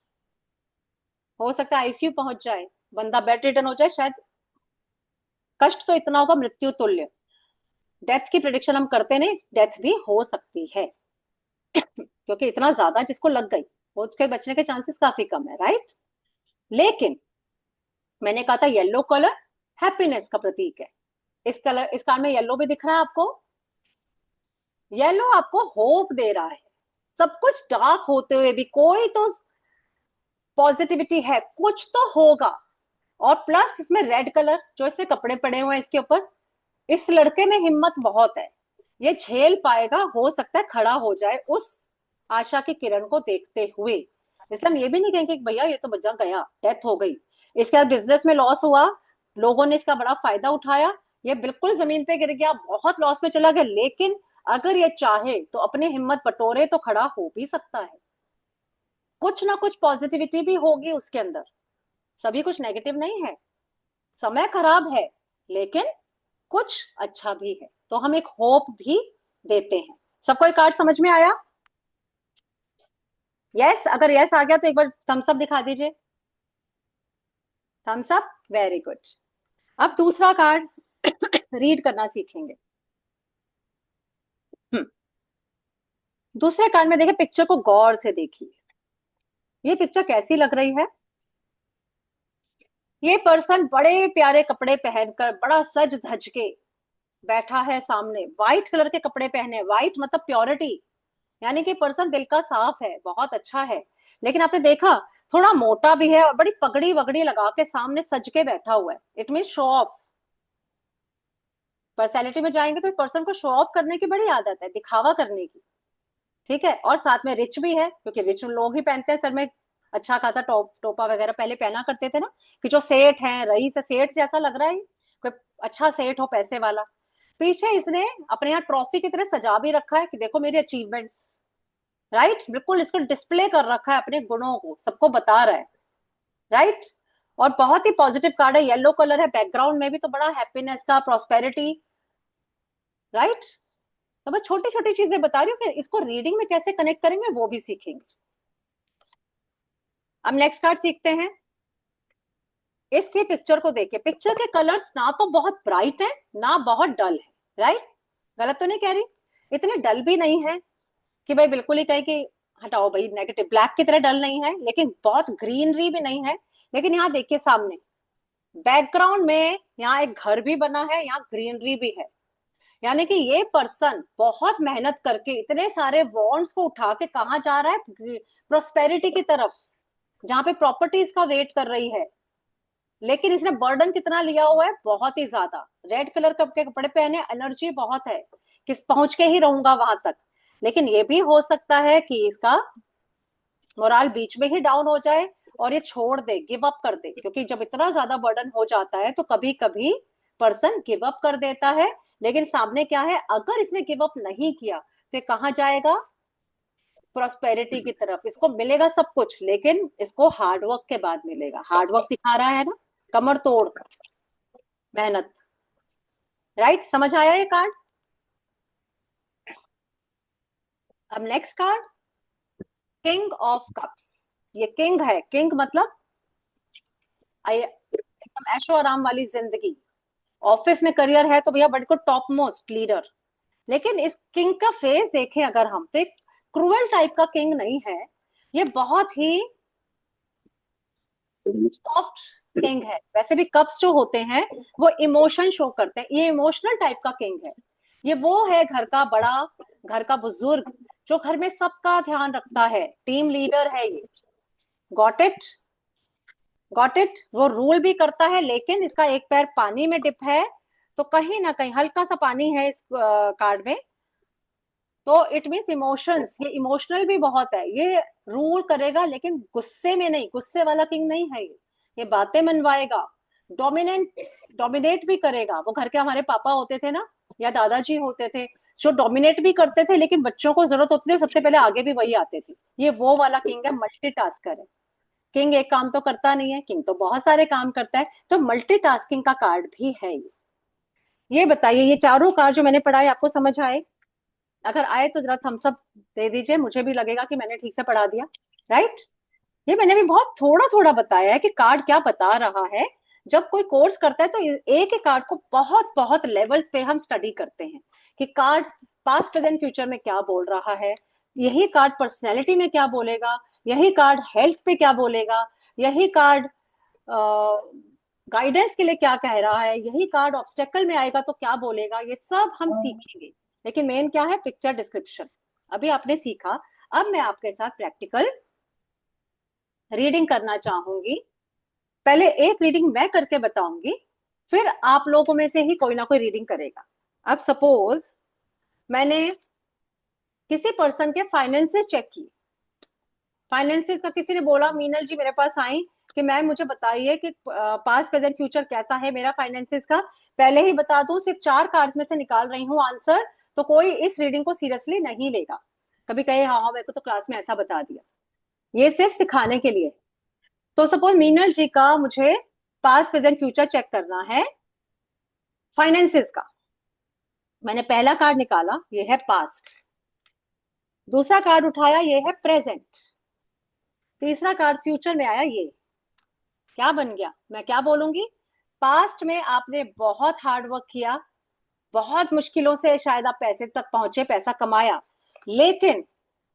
हो सकता है आईसीयू पहुंच जाए, बंदा बेड रिटर्न हो जाए, शायद कष्ट तो इतना होगा मृत्यु तुल्य। डेथ की प्रिडिक्शन हम करते नहीं, डेथ भी हो सकती है क्योंकि इतना ज्यादा जिसको लग गई वो उसके बचने के चांसेस काफी कम है, राइट? लेकिन मैंने कहा था येलो कलर हैप्पीनेस का प्रतीक है। इस कार्ड में येलो भी दिख रहा है आपको। येलो आपको होप दे रहा है, सब कुछ डार्क होते हुए भी कोई तो पॉजिटिविटी है, कुछ तो होगा। और प्लस इसमें रेड कलर जो इससे कपड़े पड़े हुए हैं इसके ऊपर, इस लड़के में हिम्मत बहुत है, ये झेल पाएगा, हो सकता है खड़ा हो जाए उस आशा की किरण को देखते हुए। इसलिए हम ये भी नहीं कहेंगे कि भैया ये तो बच्चा गया, डेथ हो गई, इसके बाद बिजनेस में लॉस हुआ, लोगों ने इसका बड़ा फायदा उठाया, ये बिल्कुल जमीन पे गिर गया, बहुत लॉस में चला गया, लेकिन अगर ये चाहे तो अपनी हिम्मत बटोरे तो खड़ा हो भी सकता है। कुछ ना कुछ पॉजिटिविटी भी होगी उसके अंदर, सभी कुछ नेगेटिव नहीं है। समय खराब है लेकिन कुछ अच्छा भी है, तो हम एक होप भी देते हैं। सबको एक कार्ड समझ में आया? यस? अगर यस आ गया तो एक बार थम्स अप दिखा दीजिए। Thumbs up, very good. अब दूसरा कार्ड रीड करना सीखेंगे। दूसरे कार्ड में देखिए, पिक्चर को गौर से देखिए, ये पिक्चर कैसी लग रही है? ये पर्सन बड़े प्यारे कपड़े पहनकर, बड़ा सज धज के बैठा है सामने, व्हाइट कलर के कपड़े पहने, व्हाइट मतलब प्योरिटी, यानी कि पर्सन दिल का साफ है, बहुत अच्छा है। लेकिन आपने देखा थोड़ा मोटा भी है और बड़ी पगड़ी वगड़ी लगा के सामने सज के बैठा हुआ है, it mean show off. Personality में जाएंगे तो पर्सन को शो ऑफ करने की बड़ी आदत है, दिखावा करने की, ठीक है? और साथ में रिच भी है, क्योंकि रिच लोग ही पहनते हैं सर में अच्छा खासा टोपा वगैरह, पहले पहना करते थे ना, कि जो सेठ है, रईस है, सेठ जैसा लग रहा है, कोई अच्छा सेठ हो पैसे वाला। पीछे इसने अपने यहाँ ट्रॉफी की तरह सजा भी रखा है कि देखो मेरी अचीवमेंट्स, राइट? बिल्कुल इसको डिस्प्ले कर रखा है, अपने गुणों को सबको बता रहा है, राइट? और बहुत ही पॉजिटिव कार्ड है, येलो कलर है, बैकग्राउंड में भी तो बड़ा हैप्पीनेस का, प्रॉस्पेरिटी, राइट? तो बस छोटी छोटी चीजें बता रही हूँ, फिर इसको रीडिंग में कैसे कनेक्ट करेंगे वो भी सीखेंगे। अब नेक्स्ट कार्ड सीखते हैं। इसके पिक्चर को देखिए, पिक्चर के कलर्स ना तो बहुत ब्राइट है ना बहुत डल है, राइट? गलत तो नहीं कह रही? इतने डल भी नहीं है कि भाई बिल्कुल ही कहे कि हटाओ भाई नेगेटिव, ब्लैक की तरह डल नहीं है, लेकिन बहुत ग्रीनरी भी नहीं है। लेकिन यहाँ देखिए सामने बैकग्राउंड में यहाँ एक घर भी बना है, यहाँ ग्रीनरी भी है, यानी कि ये पर्सन बहुत मेहनत करके इतने सारे वॉन्ड्स को उठा के कहाँ जा रहा है? प्रोस्पेरिटी की तरफ, जहां पे प्रॉपर्टीज का वेट कर रही है। लेकिन इसने बर्डन कितना लिया हुआ है? बहुत ही ज्यादा। रेड कलर के कपड़े पहने, एनर्जी बहुत है, किस पहुंच के ही रहूंगा वहां तक। लेकिन ये भी हो सकता है कि इसका मोराल बीच में ही डाउन हो जाए और ये छोड़ दे, गिव अप कर दे, क्योंकि जब इतना ज्यादा बर्डन हो जाता है तो कभी कभी पर्सन गिव अप कर देता है। लेकिन सामने क्या है, अगर इसने गिव अप नहीं किया तो ये कहाँ जाएगा? प्रोस्पेरिटी की तरफ। इसको मिलेगा सब कुछ, लेकिन इसको हार्डवर्क के बाद मिलेगा। हार्डवर्क दिखा रहा है ना, कमर तोड़ मेहनत, राइट? समझ आया ये कार्ड? अब next card, king of cups. ये किंग है, किंग मतलब एकदम ऐशो आराम वाली जिंदगी, ऑफिस में करियर है तो भैया बड़े को टॉप मोस्ट लीडर। लेकिन इस किंग का फेस देखें अगर हम, तो एक क्रूअल टाइप का किंग नहीं है, ये बहुत ही सॉफ्ट किंग है। वैसे भी कप्स जो होते हैं वो इमोशन शो करते हैं, ये इमोशनल टाइप का किंग है। ये वो है घर का बड़ा, घर का बुजुर्ग, जो घर में सबका ध्यान रखता है, टीम लीडर है ये। Got it? Got it? वो रूल भी करता है, लेकिन इसका एक पैर पानी में डिप है, तो कहीं ना कहीं हल्का सा पानी है इस कार्ड में, तो इट मीन्स इमोशंस, ये इमोशनल भी बहुत है, ये रूल करेगा लेकिन गुस्से में नहीं, गुस्से वाला किंग नहीं है ये बातें मनवाएगा, डोमिनेट भी करेगा। वो घर के हमारे पापा होते थे ना, या दादाजी होते थे, जो डोमिनेट भी करते थे, लेकिन बच्चों को जरूरत होती थी सबसे पहले आगे भी वही आते थे। ये वो वाला किंग है, मल्टीटास्कर है। किंग एक काम तो करता नहीं है, किंग तो बहुत सारे काम करता है, तो मल्टीटास्किंग का कार्ड भी है ये बताइए, ये चारों कार्ड जो मैंने पढ़ाए आपको समझ आए? अगर आए तो जरा थम्स अप दे दीजिए, मुझे भी लगेगा कि मैंने ठीक से पढ़ा दिया। राइट? ये मैंने भी बहुत थोड़ा थोड़ा बताया है कि कार्ड क्या बता रहा है। जब कोई कोर्स करता है तो एक एक कार्ड को बहुत बहुत लेवल्स पे हम स्टडी करते हैं कि कार्ड पास्ट प्रेजेंट फ्यूचर में क्या बोल रहा है, यही कार्ड पर्सनैलिटी में क्या बोलेगा, यही कार्ड हेल्थ पे क्या बोलेगा, यही कार्ड गाइडेंस के लिए क्या कह रहा है, यही कार्ड ऑब्स्टेकल में आएगा तो क्या बोलेगा, ये सब हम सीखेंगे। लेकिन मेन क्या है? Picture description. अभी आपने सीखा, अब मैं आपके साथ प्रैक्टिकल रीडिंग करना चाहूंगी। पहले एक रीडिंग मैं करके बताऊंगी, फिर आप लोगों में से ही कोई ना कोई रीडिंग करेगा। अब सपोज मैंने किसी पर्सन के फाइनेंसेस चेक किए, फाइनेंसेस का किसी ने बोला, मीनल जी मेरे पास आई कि मैम मुझे बताइए कि पास्ट प्रेजेंट फ्यूचर कैसा है मेरा फाइनेंसेस का। पहले ही बता दूं, सिर्फ 4 कार्ड्स में से निकाल रही हूँ आंसर, तो कोई इस रीडिंग को सीरियसली नहीं लेगा। कभी कहे हाँ हाँ मेरे को तो क्लास में ऐसा बता दिया, ये सिर्फ सिखाने के लिए। तो सपोज मीनल जी का मुझे पास्ट प्रेजेंट फ्यूचर चेक करना है फाइनेंसेस का। मैंने पहला कार्ड निकाला, ये है पास्ट। दूसरा कार्ड उठाया, ये है प्रेजेंट। तीसरा कार्ड फ्यूचर में आया, ये क्या बन गया? मैं क्या बोलूंगी? पास्ट में आपने बहुत हार्ड वर्क किया, बहुत मुश्किलों से शायद आप पैसे तक पहुंचे, पैसा कमाया, लेकिन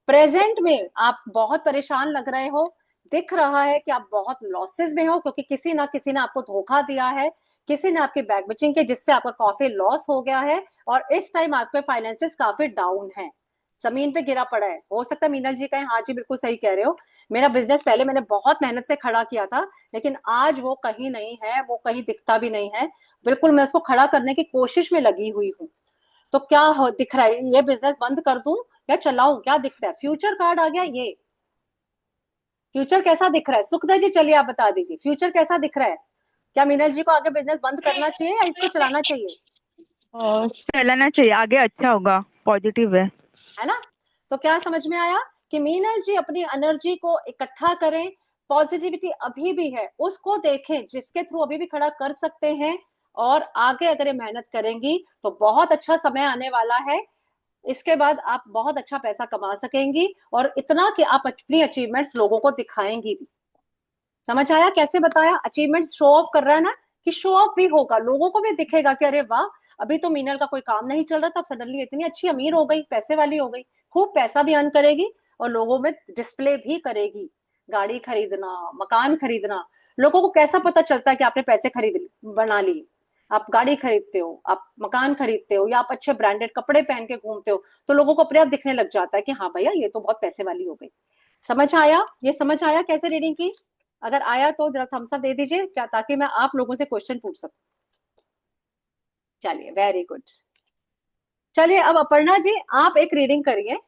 प्रेजेंट में आप बहुत परेशान लग रहे हो। दिख रहा है कि आप बहुत लॉसेस में हो, क्योंकि किसी ना किसी ने आपको धोखा दिया है, किसी ने आपके बैग बिचिंग के, जिससे आपका काफी लॉस हो गया है। और इस टाइम आपके फाइनेंसेस काफी डाउन है, जमीन पे गिरा पड़ा है। हो सकता है मीनल जी कहें हाँ जी बिल्कुल सही कह रहे हो, मेरा बिजनेस पहले मैंने बहुत मेहनत से खड़ा किया था, लेकिन आज वो कहीं नहीं है, वो कहीं दिखता भी नहीं है। बिल्कुल मैं उसको खड़ा करने की कोशिश में लगी हुई हूँ। तो क्या दिख रहा है? ये बिजनेस बंद कर दूं या चलाऊं? क्या दिखता है? फ्यूचर कार्ड आ गया। ये फ्यूचर कैसा दिख रहा है? सुखदेव जी चलिए आप बता दीजिए, फ्यूचर कैसा दिख रहा है? क्या मीनल जी को आगे बिजनेस बंद करना चाहिए या इसको चलाना चाहिए? चलाना चाहिए, आगे अच्छा होगा, पॉजिटिव है ना? तो क्या समझ में आया कि मीनल जी अपनी एनर्जी को इकट्ठा करें, पॉजिटिविटी अभी भी है उसको देखें, जिसके थ्रू अभी भी खड़ा कर सकते हैं, और आगे अगर ये मेहनत करेंगी तो बहुत अच्छा समय आने वाला है। इसके बाद आप बहुत अच्छा पैसा कमा सकेंगी, और इतना कि आप अपनी अचीवमेंट्स लोगों को दिखाएंगी भी। समझ आया कैसे बताया? अचीवमेंट्स शो ऑफ कर रहा है ना, कि शो ऑफ भी होगा, लोगों को भी दिखेगा कि अरे वाह, अभी तो मीनल का कोई काम नहीं चल रहा था, अब सडनली इतनी अच्छी अमीर हो गई, पैसे वाली हो गई, खूब पैसा भी अर्न करेगी, और लोगों में डिस्प्ले भी करेगी। गाड़ी खरीदना, मकान खरीदना, लोगों को कैसा पता चलता है कि आपने पैसे खरीद बना ली? आप गाड़ी खरीदते हो, आप मकान खरीदते हो, या आप अच्छे ब्रांडेड कपड़े पहन के घूमते हो, तो लोगों को अपने आप दिखने लग जाता है कि हाँ भैया ये तो बहुत पैसे वाली हो गई। समझ आया? ये समझ आया कैसे रीडिंग की? अगर आया तो जरा थम्स अप दे दीजिए, क्या, ताकि मैं आप लोगों से क्वेश्चन पूछ सकूं। चलिए, वेरी गुड। चलिए अब अपर्णा जी आप एक रीडिंग करिए,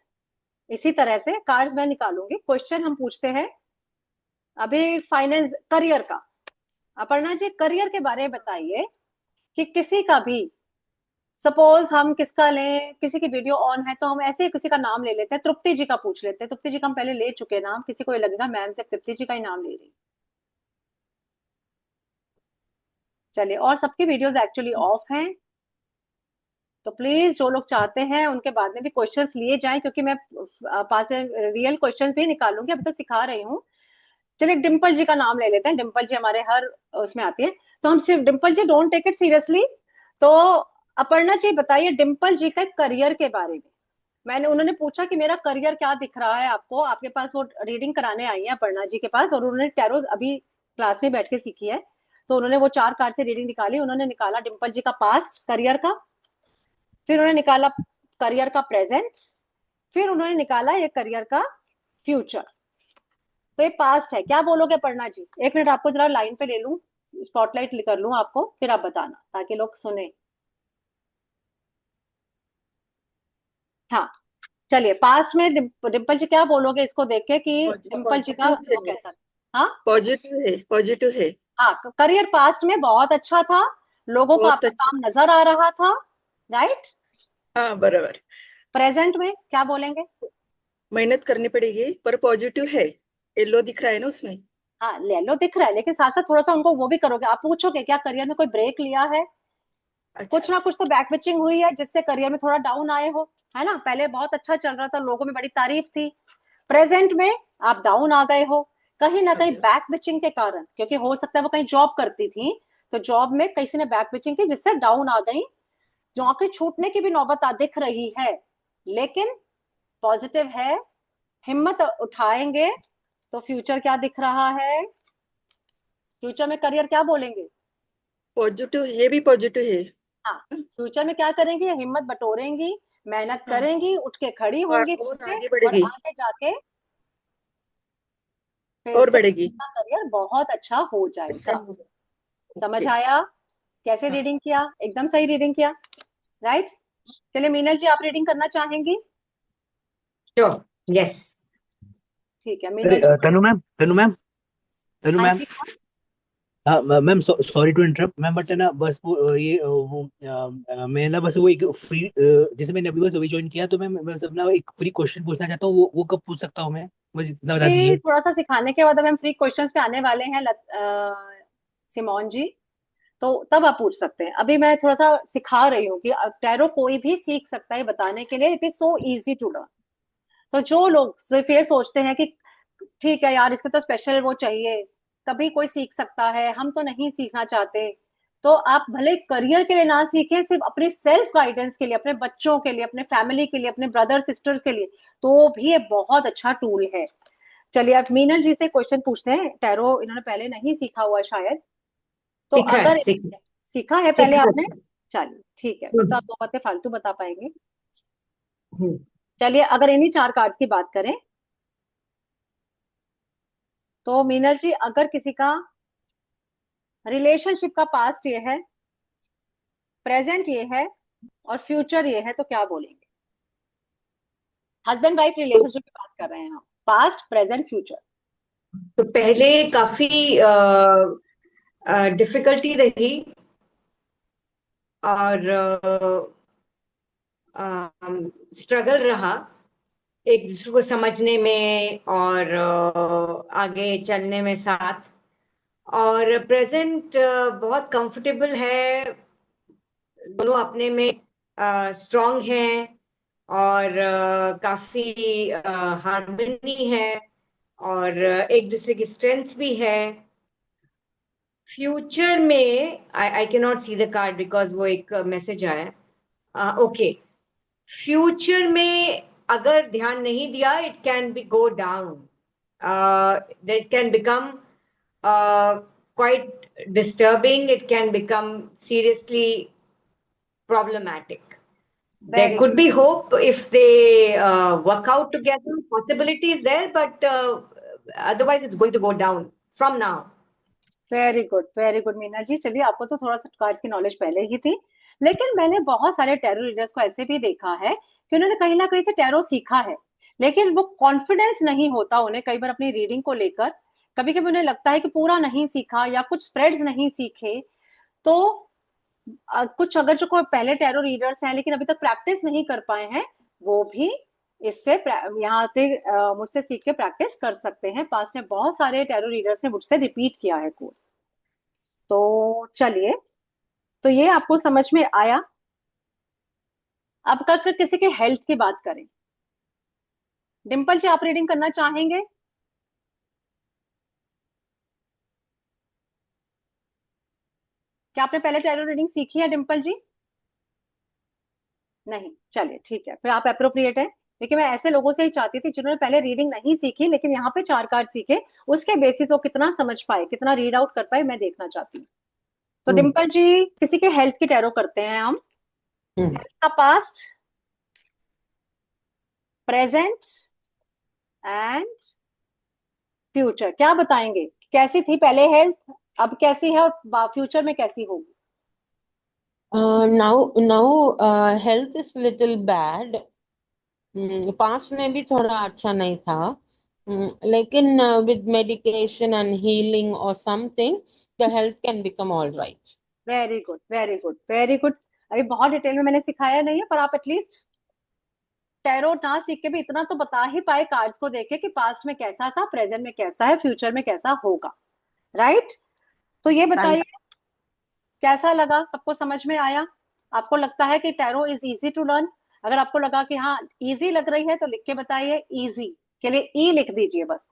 इसी तरह से कार्ड्स मैं निकालूंगी, क्वेश्चन हम पूछते हैं अभी फाइनेंस करियर का। अपर्णा जी करियर के बारे में बताइए कि किसी का भी, सपोज हम किसका लें, किसी की वीडियो ऑन है तो हम ऐसे ही किसी का नाम ले लेते हैं, तृप्ति जी का पूछ लेते हैं। तृप्ति जी का हम पहले ले चुके हैं नाम, किसी को ये लगेगा मैम सिर्फ तृप्ति जी का ही नाम ले रही। चलिए, और सबकी वीडियोस एक्चुअली ऑफ हैं, तो प्लीज जो लोग चाहते हैं उनके बाद में भी क्वेश्चंस लिए जाएं, क्योंकि मैं पास रियल क्वेश्चंस भी निकालूंगी, अभी तो सिखा रही हूँ। चलिए डिम्पल जी का नाम ले लेते हैं, डिम्पल जी हमारे हर उसमें आती है, तो हम सिर्फ डिम्पल जी, डोंट टेक इट सीरियसली। तो अपर्णा जी बताइए डिम्पल जी के करियर के बारे में। मैंने, उन्होंने पूछा कि मेरा करियर क्या दिख रहा है आपको, आपके पास वो रीडिंग कराने आई है अपर्णा जी के पास, और उन्होंने टैरो अभी क्लास में बैठ के सीखी है, तो उन्होंने वो 4 कार्ड से रीडिंग निकाली। उन्होंने निकाला डिम्पल जी का पास्ट करियर का, फिर उन्होंने निकाला करियर का प्रेजेंट, फिर उन्होंने निकाला ये करियर का फ्यूचर। तो ये पास्ट है, क्या बोलोगे अपर्णा जी? 1 मिनट आपको जरा लाइन पे ले लूं, स्पॉटलाइट कर लूं आपको, फिर आप बताना ताकि लोग सुने। हाँ, चलिए पास्ट में डिम्पल जी क्या बोलोगे इसको देख के कि डिम्पल जी का पॉजिटिव वो है, कैसा। हाँ पॉजिटिव है, पॉजिटिव है। हाँ, करियर पास्ट में बहुत अच्छा था, लोगों को बहुत आपका अच्छा। काम नजर आ रहा था, राइट। हाँ बराबर। प्रेजेंट में क्या बोलेंगे। मेहनत करनी पड़ेगी पर पॉजिटिव है, येलो दिख रहा है ना उसमें। हाँ ले लो दिख रहा है, लेकिन साथ साथ थोड़ा सा उनको वो भी करोगे, आप पूछोगे क्या करियर में कोई ब्रेक लिया है, अच्छा। कुछ ना कुछ तो बैक पिचिंग हुई है जिससे करियर में थोड़ा डाउन आए हो, है ना। पहले बहुत अच्छा चल रहा था, लोगों में बड़ी तारीफ थी, प्रेजेंट में आप डाउन आ गए हो, कहीं ना कहीं आगे। बैक पिचिंग के कारण, क्योंकि हो सकता है वो कहीं जॉब करती थी, तो जॉब में किसी ने बैक पिचिंग की जिससे डाउन आ गई, नौकरी छूटने की भी नौबत दिख रही है, लेकिन पॉजिटिव है, हिम्मत उठाएंगे तो फ्यूचर क्या दिख रहा है, फ्यूचर में करियर क्या बोलेंगे। पॉजिटिव, ये भी पॉजिटिव है। हाँ, फ्यूचर में क्या करेंगी, हिम्मत बटोरेंगी, मेहनत हाँ। करेंगी, उठ के खड़ी और होंगी फिर और से, आगे और बढ़ेगी। आगे जाके फिर और से बढ़ेगी। अपना करियर बहुत अच्छा हो अच्छा। जाएगा। समझ ओके। आया कैसे हाँ। रीडिंग किया, एकदम सही रीडिंग किया, राइट। चलिए मीनल जी आप रीडिंग करना चाहेंगी। Sure. Yes. ठीक है अरे मीनल जी। तनु मैम, तनु मैम, तनु हाँ मैम। जी कौन? हाँ ma'am, sorry to interrupt ma'am, but है ना बस वो मैं ना बस वो एक फ्री, जैसे मैंने अभी बस अभी ज्वाइन किया, तो मैं बस अपना एक फ्री क्वेश्चन पूछना चाहता हूँ, वो कब पूछ सकता हूँ मैं, बस इतना बता ये दीजिए। थोड़ा सा सिखाने के बाद अब हम फ्री क्वेश्चंस पे आने वाले हैं सिमोन जी, तो तब आप पूछ सकते हैं, अभी मैं थोड़ा सा सिखा रही हूँ कि टैरो कोई भी सीख सकता है बताने के लिए, it is so easy to learn. तो जो लोग सिर्फ ये सोचते हैं कि ठीक है यार इसके तो स्पेशल वो चाहिए, तभी कोई सीख सकता है, हम तो नहीं सीखना चाहते, तो आप भले करियर के लिए ना सीखें, सिर्फ अपने सेल्फ गाइडेंस के लिए, अपने बच्चों के लिए, अपने फैमिली के लिए, अपने ब्रदर सिस्टर्स के लिए, तो भी ये बहुत अच्छा टूल है। चलिए आप मीनल जी से क्वेश्चन पूछते हैं, टैरो इन्होंने पहले नहीं सीखा हुआ शायद, तो सीखा है, अगर सीखा है पहले सीखा आपने, है। चलिए ठीक है, फिर तो हम्म, आप दो बातें फालतू बता पाएंगे। हम्म। चलिए अगर इन्हीं चार कार्ड्स की बात करें, तो मीनल जी अगर किसी का रिलेशनशिप का पास्ट ये है, प्रेजेंट ये है, और फ्यूचर ये है, तो क्या बोलेंगे। हस्बैंड वाइफ रिलेशनशिप की बात कर रहे हैं हम, पास्ट प्रेजेंट फ्यूचर। तो पहले काफी डिफिकल्टी रही, और स्ट्रगल रहा एक दूसरे को समझने में, और आगे चलने में साथ। और प्रेजेंट बहुत कंफर्टेबल है, दोनों अपने में स्ट्रांग हैं, और काफी हार्मनी है, और एक दूसरे की स्ट्रेंथ भी है। फ्यूचर में I can not see the card because वो एक मैसेज आया। ओके, फ्यूचर में अगर ध्यान नहीं दिया, it can be go down, it can become quite disturbing, it can become seriously problematic. There very could be hope if they work out together. Possibility is there, but otherwise it's going to go down from now. Very good Meena ji. चलिए आपको तो थोड़ा सा cards की knowledge पहले ही थी, लेकिन मैंने बहुत सारे टैरो रीडर्स को ऐसे भी देखा है कि उन्होंने कहीं ना कहीं से टैरो सीखा है, लेकिन वो कॉन्फिडेंस नहीं होता उन्हें कई बार अपनी रीडिंग को लेकर, कभी कभी उन्हें लगता है कि पूरा नहीं सीखा या कुछ स्प्रेड्स नहीं सीखे, तो कुछ अगर जो कोई पहले टैरो रीडर्स हैं लेकिन अभी तक प्रैक्टिस नहीं कर पाए हैं, वो भी इससे यहाँ पे मुझसे सीख के प्रैक्टिस कर सकते हैं। पास्ट में बहुत सारे टैरो रीडर्स ने मुझसे रिपीट किया है कोर्स। तो चलिए, तो ये आपको समझ में आया। अब कर किसी के हेल्थ की बात करें, डिम्पल जी आप रीडिंग करना चाहेंगे। क्या आपने पहले टैरो रीडिंग सीखी है डिम्पल जी। नहीं, चलिए ठीक है, फिर आप अप्रोप्रिएट है, क्योंकि मैं ऐसे लोगों से ही चाहती थी जिन्होंने पहले रीडिंग नहीं सीखी लेकिन यहाँ पे चार कार्ड सीखे, उसके बेसिस वो कितना समझ पाए, कितना रीड आउट कर पाए, मैं देखना चाहती हूँ। तो हम्म, डिम्पल जी किसी के हेल्थ की टैरो करते हैं हम, हेल्थ का पास्ट, प्रेजेंट एंड फ्यूचर, क्या बताएंगे, कैसी थी पहले हेल्थ, अब कैसी है, और फ्यूचर में कैसी होगी। Now health is little bad. Past में भी थोड़ा अच्छा नहीं था, लेकिन विद मेडिकेशन एंड हीलिंग और something the health can become all right. Very good, very good, very good. अभी बहुत डिटेल में मैंने सिखाया नहीं है, पर आप एटलीस्ट टैरो ना सीख के भी इतना तो बता ही पाए कार्ड्स को देखे कि पास्ट में कैसा था, प्रेजेंट में कैसा है, फ्यूचर में कैसा होगा। राइट? तो ये थैंक बताइए, कैसा लगा? सबको समझ में आया? आपको लगता है कि tarot is easy to learn? अगर आपको लगा कि हाँ इजी लग रही है तो लिख के बताइए, इजी के लिए ई लिख दीजिए बस।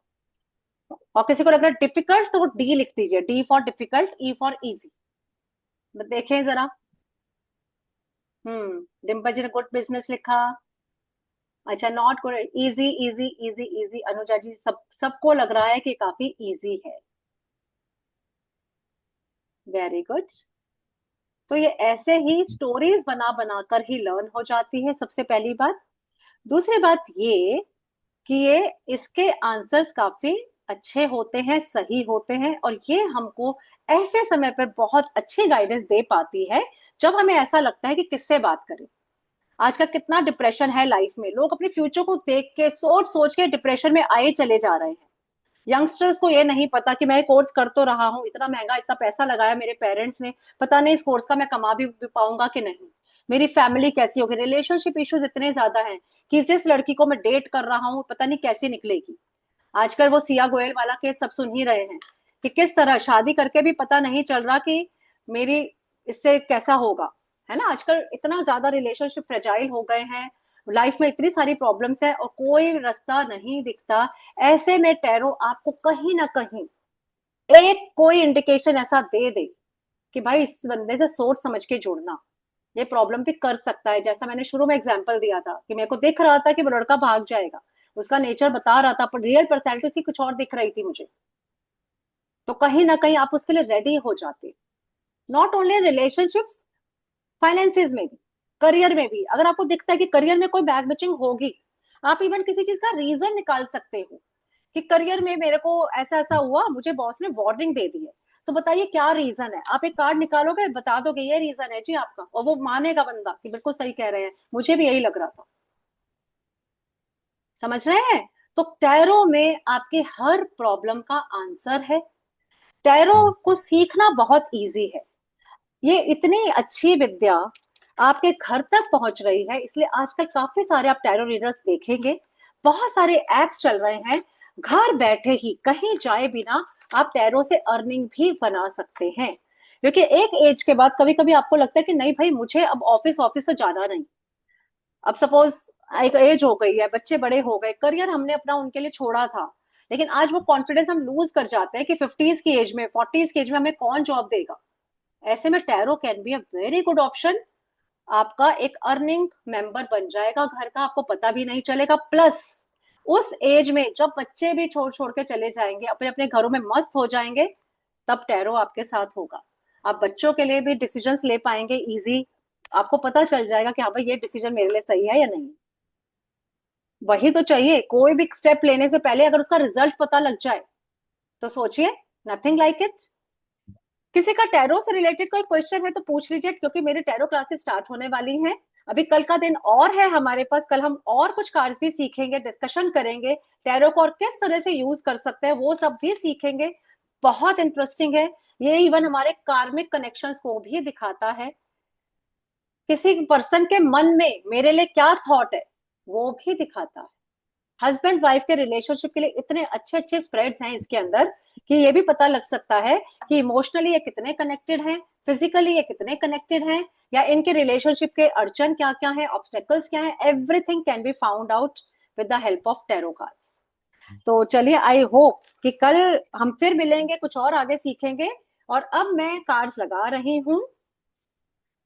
और किसी को लग रहा है डिफिकल्ट तो वो डी लिख दीजिए, D for difficult, E for easy. देखें जरा। डिम्पल जी ने गुड बिजनेस लिखा। अच्छा, not good, easy easy easy easy. Anuja ji, सबको लग रहा है कि काफी इजी है। Very good. तो ये ऐसे ही स्टोरीज बना बना कर ही लर्न हो जाती है, सबसे पहली बात। दूसरी बात ये कि ये इसके आंसर्स काफी अच्छे होते हैं, सही होते हैं, और ये हमको ऐसे समय पर बहुत अच्छी गाइडेंस दे पाती है जब हमें ऐसा लगता है कि किससे बात करें। आजकल कितना डिप्रेशन है लाइफ में, लोग अपने फ्यूचर को देख के सोच सोच के डिप्रेशन में आए चले जा रहे हैं। यंगस्टर्स को ये नहीं पता कि मैं कोर्स कर तो रहा हूँ, इतना महंगा, इतना पैसा लगाया मेरे पेरेंट्स ने, पता नहीं इस कोर्स का मैं कमा भी पाऊंगा कि नहीं, मेरी फैमिली कैसी होगी, रिलेशनशिप इश्यूज इतने ज्यादा हैं कि जिस लड़की को मैं डेट कर रहा हूँ पता नहीं कैसी निकलेगी। आजकल वो सिया गोयल वाला केस सब सुन ही रहे हैं कि किस तरह शादी करके भी पता नहीं चल रहा कि मेरी इससे कैसा होगा। है ना? आजकल इतना ज्यादा रिलेशनशिप फ्रेजाइल हो गए हैं, लाइफ में इतनी सारी प्रॉब्लम्स है और कोई रास्ता नहीं दिखता। ऐसे में टैरो आपको कहीं ना कहीं एक कोई इंडिकेशन ऐसा दे दे कि भाई इस बंदे से सोच समझ के जुड़ना, ये प्रॉब्लम भी कर सकता है। जैसा मैंने शुरू में एग्जांपल दिया था कि मेरे को दिख रहा था कि वो लड़का भाग जाएगा, उसका नेचर बता रहा था, पर रियल पर्सनैलिटी उसकी कुछ और दिख रही थी मुझे। तो कहीं ना कहीं आप उसके लिए रेडी हो जाते। नॉट ओनली रिलेशनशिप्स, फाइनेंसिस में भी, करियर में भी। अगर आपको दिखता है कि करियर में कोई बैक बिचिंग होगी, आप इवन किसी चीज का रीजन निकाल सकते हो कि करियर में मेरे को ऐसा ऐसा हुआ, मुझे बॉस ने वार्निंग दे दी है, तो बताइए क्या रीजन है। आप एक कार्ड निकालोगे, बता दोगे ये रीजन है जी आपका, और वो मानेगा बंदा कि बिल्कुल सही कह रहे हैं, मुझे भी यही लग रहा था। समझ रहे हैं? तो टैरो में आपके हर प्रॉब्लम का आंसर है। टैरो को सीखना बहुत इजी है। ये इतनी अच्छी विद्या आपके घर तक पहुंच रही है, इसलिए आजकल काफी सारे आप टैरो रीडर्स देखेंगे, बहुत सारे एप्स चल रहे हैं। घर बैठे ही कहीं जाए बिना आप टैरो से अर्निंग भी बना सकते हैं। क्योंकि एक एज के बाद कभी कभी आपको लगता है कि नहीं भाई, मुझे अब ऑफिस ऑफिस तो जाना नहीं। अब सपोज एक एज हो गई है, बच्चे बड़े हो गए, करियर हमने अपना उनके लिए छोड़ा था, लेकिन आज वो कॉन्फिडेंस हम लूज कर जाते हैं कि 50s की एज में, 40s की एज में हमें कौन जॉब देगा। ऐसे में tarot can be a very good option. आपका एक अर्निंग मेंबर बन जाएगा घर का, आपको पता भी नहीं चलेगा। प्लस उस एज में जब बच्चे भी छोड़ छोड़ के चले जाएंगे, अपने अपने घरों में मस्त हो जाएंगे, तब टैरो आपके साथ होगा। आप बच्चों के लिए भी डिसीजंस ले पाएंगे इजी। आपको पता चल जाएगा कि हाँ भाई, ये डिसीजन मेरे लिए सही है या नहीं। वही तो चाहिए, कोई भी स्टेप लेने से पहले अगर उसका रिजल्ट पता लग जाए तो सोचिए, नथिंग लाइक इट। किसी का टैरो से रिलेटेड कोई क्वेश्चन है तो पूछ लीजिए, क्योंकि मेरी टैरो क्लासेस स्टार्ट होने वाली हैं। अभी कल का दिन और है हमारे पास, कल हम और कुछ कार्ड्स भी सीखेंगे, डिस्कशन करेंगे टैरो को और किस तरह से यूज कर सकते हैं, वो सब भी सीखेंगे। बहुत इंटरेस्टिंग है ये। इवन हमारे कार्मिक कनेक्शंस को भी दिखाता है, किसी पर्सन के मन में मेरे लिए क्या थॉट है वो भी दिखाता है। हस्बैंड वाइफ के रिलेशनशिप के लिए इतने अच्छे अच्छे स्प्रेड्स हैं इसके अंदर कि ये भी पता लग सकता है कि इमोशनली ये कितने कनेक्टेड हैं, फिजिकली ये कितने कनेक्टेड हैं, या इनके रिलेशनशिप के अड़चन क्या क्या है, ऑब्स्टेकल्स क्या है। Everything can be found out with the help of tarot cards. तो चलिए, आई होप कि कल हम फिर मिलेंगे, कुछ और आगे सीखेंगे। और अब मैं कार्ड्स लगा रही हूँ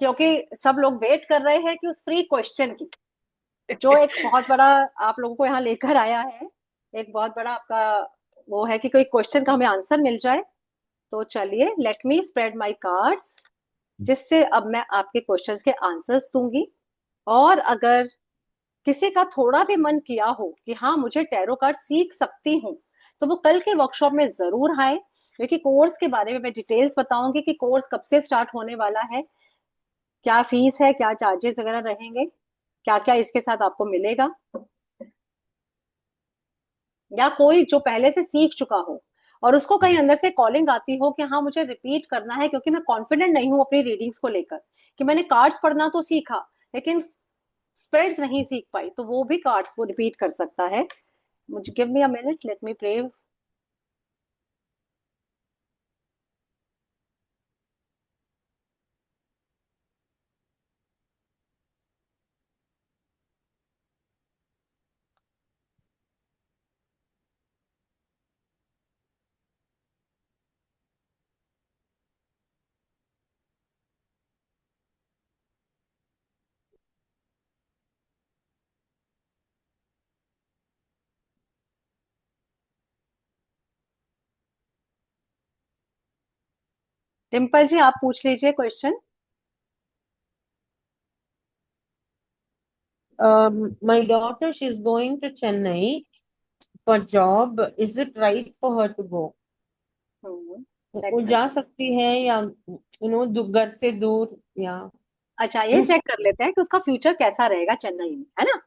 क्योंकि सब लोग वेट कर रहे हैं कि उस फ्री क्वेश्चन की, जो एक बहुत बड़ा आप लोगों को यहाँ लेकर आया है। एक बहुत बड़ा आपका वो है कि कोई क्वेश्चन का हमें आंसर मिल जाए। तो चलिए, let me spread my cards, जिससे अब मैं आपके क्वेश्चंस के आंसर्स दूंगी। और अगर किसी का थोड़ा भी मन किया हो कि हाँ मुझे टैरो कार्ड सीख सकती हूँ, तो वो कल के वर्कशॉप में जरूर आए, क्योंकि कोर्स के बारे में मैं डिटेल्स बताऊंगी कि कोर्स कब से स्टार्ट होने वाला है, क्या फीस है, क्या चार्जेस वगैरह रहेंगे। क्या क्या इसके साथ आपको मिलेगा, या कोई जो पहले से सीख चुका हो और उसको कहीं अंदर से कॉलिंग आती हो कि हाँ मुझे रिपीट करना है, क्योंकि मैं कॉन्फिडेंट नहीं हूँ अपनी रीडिंग्स को लेकर, कि मैंने कार्ड्स पढ़ना तो सीखा लेकिन स्प्रेड्स नहीं सीख पाई, तो वो भी कार्ड को रिपीट कर सकता है। मुझे give me a minute, let me pray. Dimple ji आप पूछ लीजिए question. My daughter, she's going to Chennai for job. Is it right for her to go? Check वो कर, जा सकती है या घर से दूर या अच्छा ये चेक कर लेते हैं कि उसका फ्यूचर कैसा रहेगा चेन्नई में, है ना।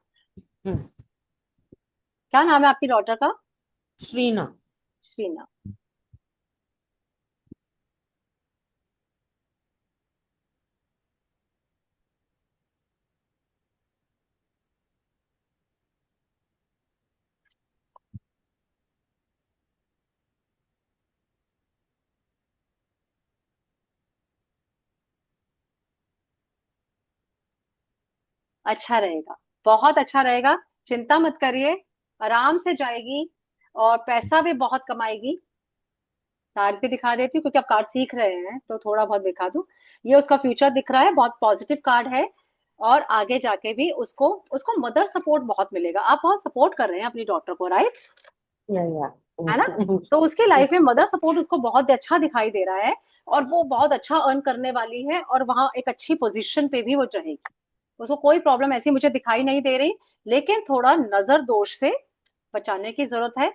हम्म, क्या नाम है आपकी डॉटर का? श्रीना। शीना। अच्छा रहेगा, बहुत अच्छा रहेगा, चिंता मत करिए, आराम से जाएगी और पैसा भी बहुत कमाएगी। कार्ड भी दिखा देती हूँ क्योंकि आप कार्ड सीख रहे हैं तो थोड़ा बहुत दिखा दूं। ये उसका फ्यूचर दिख रहा है, बहुत पॉजिटिव कार्ड है। और आगे जाके भी उसको उसको मदर सपोर्ट बहुत मिलेगा, आप बहुत सपोर्ट कर रहे हैं अपनी डॉटर को, राइट, या है ना। तो उसकी लाइफ में मदर सपोर्ट उसको बहुत अच्छा दिखाई दे रहा है, और वो बहुत अच्छा अर्न करने वाली है और वहां एक अच्छी पोजीशन पे भी वो रहेगी। उसको कोई प्रॉब्लम ऐसी मुझे दिखाई नहीं दे रही, लेकिन थोड़ा नजर दोष से बचाने की जरूरत है।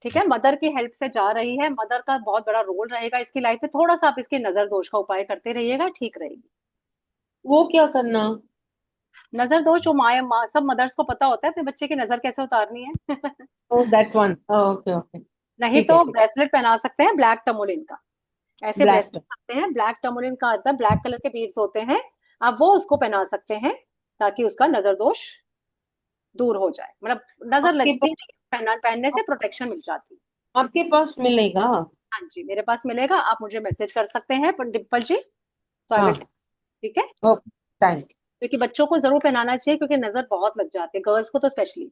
ठीक है, मदर की हेल्प से जा रही है, मदर का बहुत बड़ा रोल रहेगा इसकी लाइफ में, थोड़ा सा आप इसके नजर दोष का उपाय करते रहिएगा, ठीक रहेगी। वो क्या करना? नजर दोष जो माँ सब मदर्स को पता होता है अपने बच्चे की नजर कैसे उतारनी है। ओ दैट वन, ओके ओके। नहीं ठीक है तो ठीक। ब्रेसलेट पहना सकते हैं ब्लैक टमोलिन का, ऐसे ब्लैक ब्रेसलेट आते हैं, ब्लैक टमोलिन का आता है, ब्लैक कलर के बीड्स होते हैं, आप वो उसको पहना सकते हैं ताकि उसका नजर दोष दूर हो जाए, मतलब नजर आपके लगती पास, नहीं, पहनने से प्रोटेक्शन मिल जाती है। आपके पास मिलेगा? हाँ जी मेरे पास मिलेगा, आप मुझे मैसेज कर सकते हैं पर डिम्पल जी, तो आई विल, हाँ, ठीक है। ओके, थैंक क्योंकि बच्चों को जरूर पहनाना चाहिए क्योंकि नजर बहुत लग जाती है, गर्ल्स को तो स्पेशली।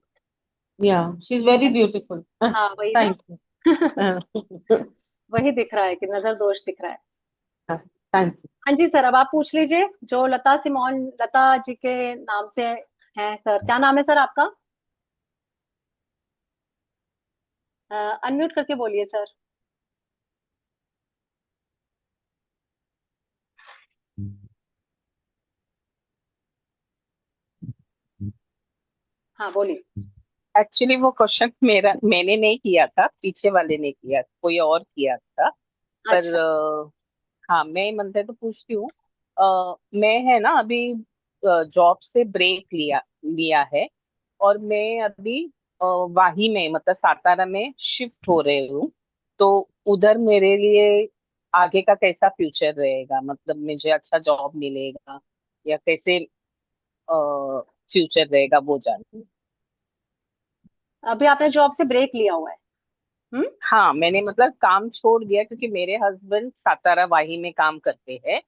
या शी इज वेरी ब्यूटीफुल। हाँ वही ना। Thank you. वही दिख रहा है कि नजर दोष दिख रहा है। Thank you. हाँ जी सर, अब आप पूछ लीजिए, जो लता सिमोन, लता जी के नाम से है सर, क्या नाम है सर आपका? अनम्यूट करके बोलिए सर। हाँ बोलिए। एक्चुअली वो क्वेश्चन मेरा मैंने नहीं किया था, पीछे वाले ने किया, कोई और किया था। पर अच्छा। हाँ, मैं मंदिर तो पूछती हूँ। मैं है ना अभी जॉब से ब्रेक लिया लिया है, और मैं अभी वाही में मतलब सातारा में शिफ्ट हो रही हूँ। तो उधर मेरे लिए आगे का कैसा फ्यूचर रहेगा, मतलब मुझे अच्छा जॉब मिलेगा या कैसे फ्यूचर रहेगा वो जानती हूँ। अभी आपने जॉब से ब्रेक लिया हुआ है? हम्म। हाँ, मैंने मतलब काम छोड़ दिया क्योंकि मेरे हस्बैंड सातारा वाही में काम करते हैं।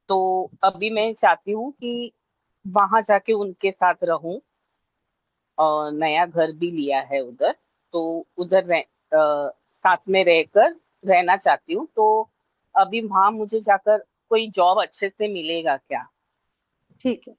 तो अभी मैं चाहती हूँ कि वहां जाके उनके साथ रहूं, और नया घर भी लिया है उधर। तो उधर साथ में रहकर रहना चाहती हूँ। तो अभी वहां मुझे जाकर कोई जॉब अच्छे से मिलेगा क्या? ठीक है।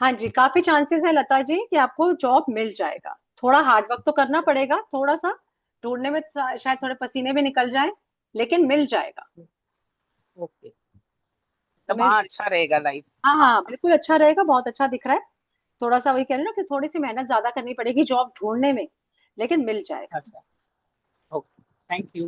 हाँ जी, काफी चांसेस है लता जी कि आपको जॉब मिल जाएगा। थोड़ा हार्ड वर्क तो करना पड़ेगा, थोड़ा सा ढूंढने में शायद थोड़े पसीने भी निकल जाए, लेकिन मिल जाएगा। ओके, तब मिल हाँ अच्छा रहेगा लाइफ। हाँ हाँ, बिल्कुल अच्छा रहेगा, बहुत अच्छा दिख रहा है। थोड़ा सा वही कह रहे हैं ना कि थोड़ी सी मेहनत ज्यादा करनी पड़ेगी जॉब ढूंढने में, लेकिन मिल जाएगा। अच्छा, ओके, थैंक यू।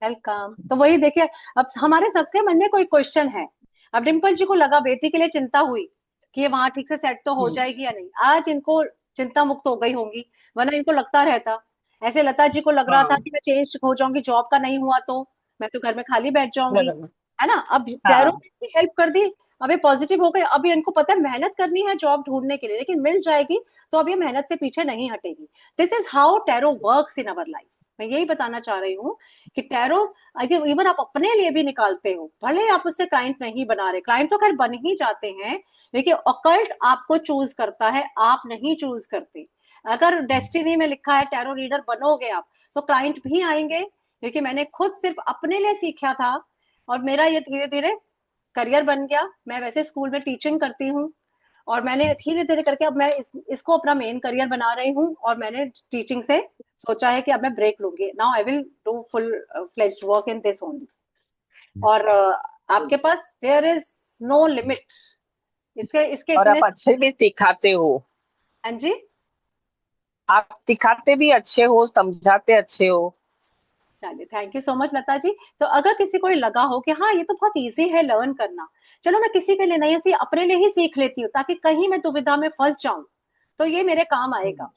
वेलकम। तो वही देखिए, अब हमारे सबके मन में कोई क्वेश्चन है। अब डिम्पल जी को लगा, बेटी के लिए चिंता हुई कि ये वहां ठीक से सेट तो हो जाएगी या नहीं, आज इनको चिंता मुक्त हो गई होंगी, वरना इनको लगता रहता। ऐसे लता जी को लग रहा था हाँ, कि मैं चेंज हो जाऊंगी, जॉब का नहीं हुआ तो मैं तो घर में खाली बैठ जाऊंगी, बराबर। है ना। अब टैरो हाँ, ने हेल्प कर दी, अब ये पॉजिटिव हो गए। अब ये इनको पता है मेहनत करनी है जॉब ढूंढने के लिए, लेकिन मिल जाएगी, तो अब ये मेहनत से पीछे नहीं हटेगी। This is how tarot works in our life. मैं यही बताना चाह रही हूँ कि टैरो, अगर इवन आप अपने लिए भी निकालते हो, भले आप उससे क्लाइंट नहीं बना रहे, क्लाइंट तो खैर बन ही जाते हैं, लेकिन ऑकल्ट आपको चूज करता है, आप नहीं चूज करते। अगर डेस्टिनी में लिखा है टैरो रीडर बनोगे आप, तो क्लाइंट भी आएंगे। क्योंकि मैंने खुद सिर्फ अपने लिए सीखा था, और मेरा ये धीरे धीरे करियर बन गया। मैं वैसे स्कूल में टीचिंग करती हूँ, और मैंने धीरे धीरे करके अब मैं इसको अपना मेन करियर बना रही हूँ, और मैंने टीचिंग से सोचा है कि अब मैं ब्रेक लूंगी। Now I will do full fledged work in this only. और आपके पास देयर इज नो लिमिट, इसके इसके और इतने। आप अच्छे भी सिखाते हो, हाँ जी। आप सिखाते भी अच्छे हो, समझाते अच्छे हो। चलिए, thank you so much Lata ji. तो अगर किसी को लगा हो कि हाँ ये तो बहुत इजी है लर्न करना, चलो मैं किसी के लिए नहीं, ऐसी अपने लिए ही सीख लेती हूँ, ताकि कहीं मैं दुविधा में फंस जाऊं तो ये मेरे काम आएगा।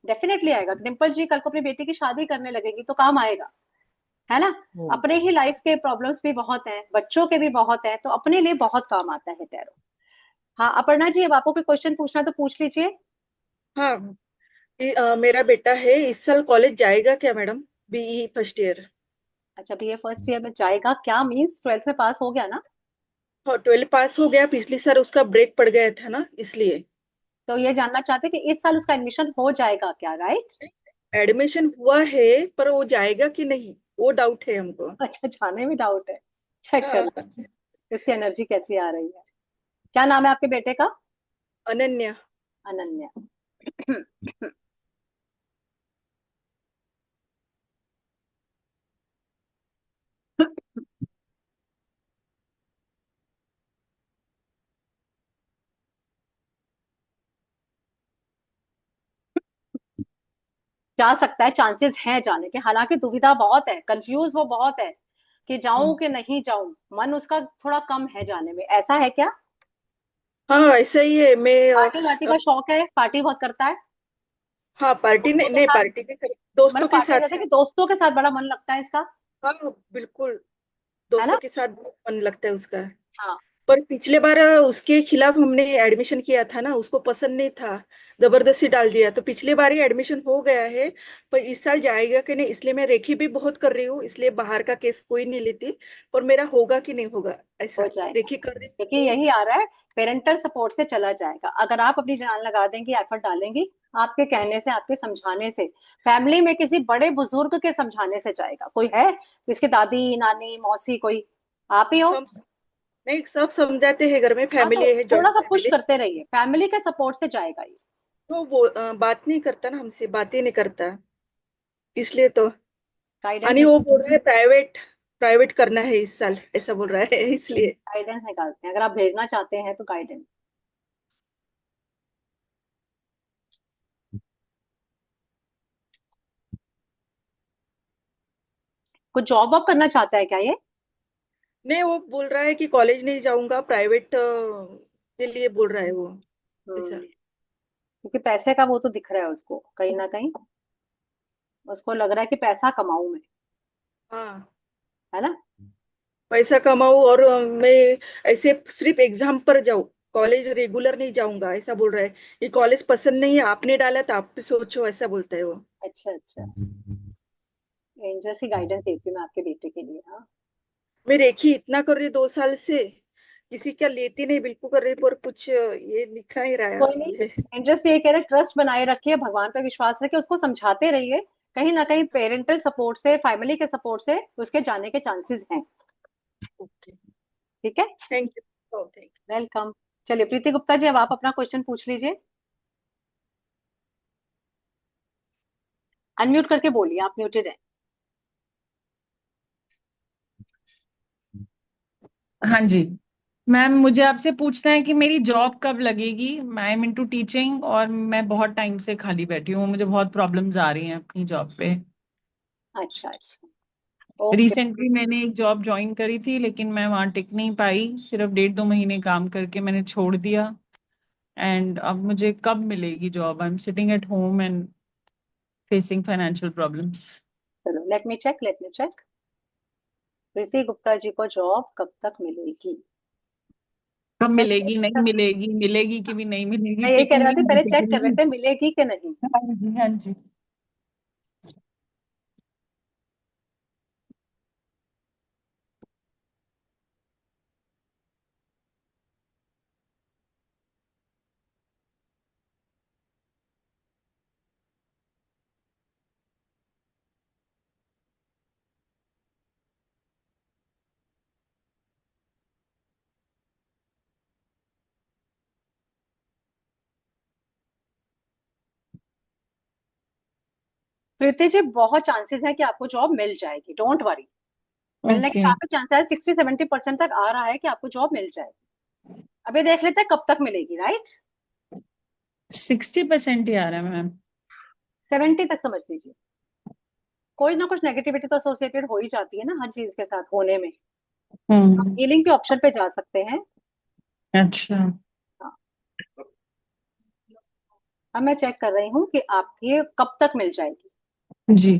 डेफिनेटली आएगा। डिम्पल जी कल को अपनी बेटी की शादी करने लगेगी तो काम आएगा, है ना। हम्म, अपने ही लाइफ के प्रॉब्लम्स भी बहुत हैं, बच्चों के भी बहुत हैं, तो अपने लिए बहुत काम आता है टैरो। हाँ अपर्णा जी, अब आपको कोई क्वेश्चन पूछना है तो पूछ लीजिए। हाँ, मेरा बेटा है, इस साल कॉलेज जाएगा क्या मैडम? BE first year. अच्छा, बीए फर्स्ट ईयर में जाएगा क्या, मीन्स ट्वेल्थ में पास हो गया ना। हाँ, 12 पास हो गया, पिछली साल उसका ब्रेक पड़ गया था ना, इसलिए। तो ये जानना चाहते हैं कि इस साल उसका एडमिशन हो जाएगा क्या, राइट। एडमिशन हुआ है, पर वो जाएगा कि नहीं, वो डाउट है हमको। अच्छा, जाने में डाउट है, चेक कर हाँ, लो इसकी एनर्जी कैसी आ रही है। क्या नाम है आपके बेटे का। अनन्या। अनन्या। जा सकता है, चांसेस हैं जाने के, हालांकि दुविधा बहुत है, कंफ्यूज वो बहुत है कि जाऊं कि नहीं जाऊं। मन उसका थोड़ा कम है जाने में, ऐसा है क्या। हाँ, ऐसा ही है। मैं पार्टी वार्टी का शौक है, पार्टी बहुत करता है। हाँ, पार्टी दोस्तों नहीं के नहीं, साथ, पार्टी नहीं मतलब दोस्तों के पार्टी साथ जैसे है। कि दोस्तों के साथ बड़ा मन लगता है इसका, हाँ, बिल्कुल, है दोस्तों ना। के साथ मन लगता है उसका। हाँ। पर पिछले बार उसके खिलाफ हमने एडमिशन किया था ना, उसको पसंद नहीं था, जबरदस्ती डाल दिया, तो पिछले बार ही एडमिशन हो गया है। पर इस साल जाएगा कि नहीं, इसलिए मैं रेखी भी बहुत कर रही हूँ, इसलिए बाहर का केस कोई नहीं लेती। पर मेरा होगा कि नहीं होगा, हो ऐसा जाएगा, रेखी कर रही क्योंकि हूँ। यही आ रहा है, पेरेंटल सपोर्ट से चला जाएगा। अगर आप अपनी जान लगा देंगी, एफर्ट डालेंगी, आपके कहने से, आपके समझाने से, फैमिली में किसी बड़े बुजुर्ग के समझाने से जाएगा। कोई है इसकी दादी नानी मौसी, कोई आप ही हो। हम नहीं, सब समझाते हैं, घर में हाँ, तो फैमिली है, जॉइंट थोड़ा सा पुश फैमिली। करते रहिए, फैमिली के सपोर्ट से जाएगा ये। तो वो बात नहीं करता ना हमसे, बात ही नहीं करता, इसलिए तो। गाइडेंस अनि वो बोल रहा है प्राइवेट, प्राइवेट करना है इस साल, ऐसा बोल रहा है इसलिए। गाइडेंस निकालते हैं, अगर आप भेजना चाहते हैं तो गाइडेंस। कुछ जॉब वॉब करना चाहता है क्या ये। नहीं, वो बोल रहा है कि कॉलेज नहीं जाऊंगा, प्राइवेट के लिए बोल रहा है वो, ऐसा। क्योंकि पैसे का वो तो दिख रहा है उसको कहीं ना कहीं, उसको लग रहा है कि पैसा कमाऊं मैं, हाँ, है ना। पैसा कमाऊं, और मैं ऐसे सिर्फ एग्जाम पर जाऊं, कॉलेज रेगुलर नहीं जाऊंगा, ऐसा बोल रहा है। ये कॉलेज पसंद नहीं है, आपने डाला तो आप भी सोचो, ऐसा बोलता है वो। अच्छा अच्छा, एंजल सी गाइडेंस देती हूँ मैं आपके बेटे के लिए। हाँ, मैं रेखी इतना कर रही 2 साल से, किसी का लेती नहीं, बिल्कुल कर रही, पर कुछ ये दिख नहीं रहा है कोई नहीं, मुझे। एंजल्स भी ये कह रहे ट्रस्ट बनाए रखिए, भगवान पे विश्वास रखिए, उसको समझाते रहिए। कहीं ना कहीं पेरेंटल सपोर्ट से, फैमिली के सपोर्ट से उसके जाने के चांसेस हैं। ओके, ठीक है। Thank you, thank welcome. चलिए प्रीति गुप्ता जी, अब आप अपना क्वेश्चन पूछ लीजिए। अनम्यूट करके बोलिए, आप म्यूटेड है। हाँ जी मैम, मुझे आपसे पूछना है कि मेरी जॉब कब लगेगी। आई एम इनटू टीचिंग और मैं बहुत टाइम से खाली बैठी हूँ, मुझे बहुत प्रॉब्लम्स आ रही हैं अपनी जॉब पे। अच्छा अच्छा, ओके। रिसेंटली मैंने एक जॉब ज्वाइन करी थी, लेकिन मैं वहां टिक नहीं पाई, सिर्फ 1.5-2 महीने काम करके मैंने छोड़ दिया। एंड अब मुझे कब मिलेगी job? I am sitting at home and facing financial problems. चलो लेट मी चेक। प्रीति गुप्ता जी को जॉब कब तक मिलेगी? कब चलिए, मिलेगी, नहीं मिलेगी, मिलेगी कि भी नहीं मिलेगी, मैं यही कह रहा टिकूंगी थी, नहीं पहले चेक कर टिकूंगी। लेते हैं मिलेगी कि नहीं। हाँ जी, हाँ जी। प्रीति जी, बहुत चांसेस है कि आपको जॉब मिल जाएगी, डोंट वरी। मिलने के ओके। काफी चांसेस है, 60-70% तक आ रहा है कि आपको जॉब मिल जाएगी। अभी देख लेते हैं कब तक मिलेगी, राइट। 60% ही आ रहा है मैम। 70 तक समझ लीजिए। कोई ना कुछ नेगेटिविटी तो एसोसिएटेड हो ही जाती है ना हर चीज के साथ होने में। आप हम्म। हीलिंग के ऑप्शन पे जा सकते हैं। अच्छा। हाँ, अब मैं चेक कर रही हूँ कि आपकी कब तक मिल जाएगी। जी।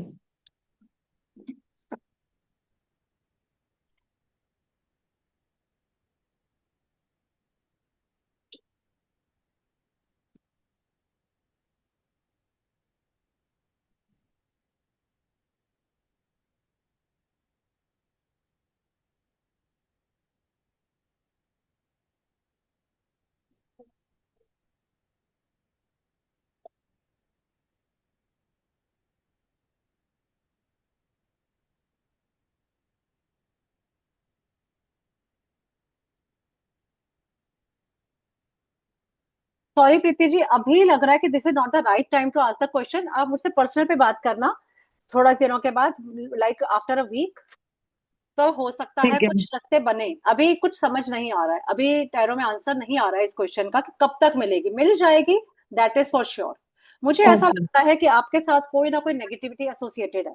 सॉरी प्रीति जी, अभी लग रहा है कि this is not the right time to ask the question. आप मुझसे पर्सनल पे बात करना थोड़ा दिनों के बाद, लाइक आफ्टर अ वीक। तो हो सकता है ठीक है। कुछ रास्ते बने। अभी कुछ समझ नहीं आ रहा है, अभी टैरो में आंसर नहीं आ रहा है इस क्वेश्चन का कि कब तक मिलेगी। मिल जाएगी, दैट इज फॉर श्योर। मुझे ऐसा ओके। लगता है कि आपके साथ कोई ना कोई नेगेटिविटी एसोसिएटेड है।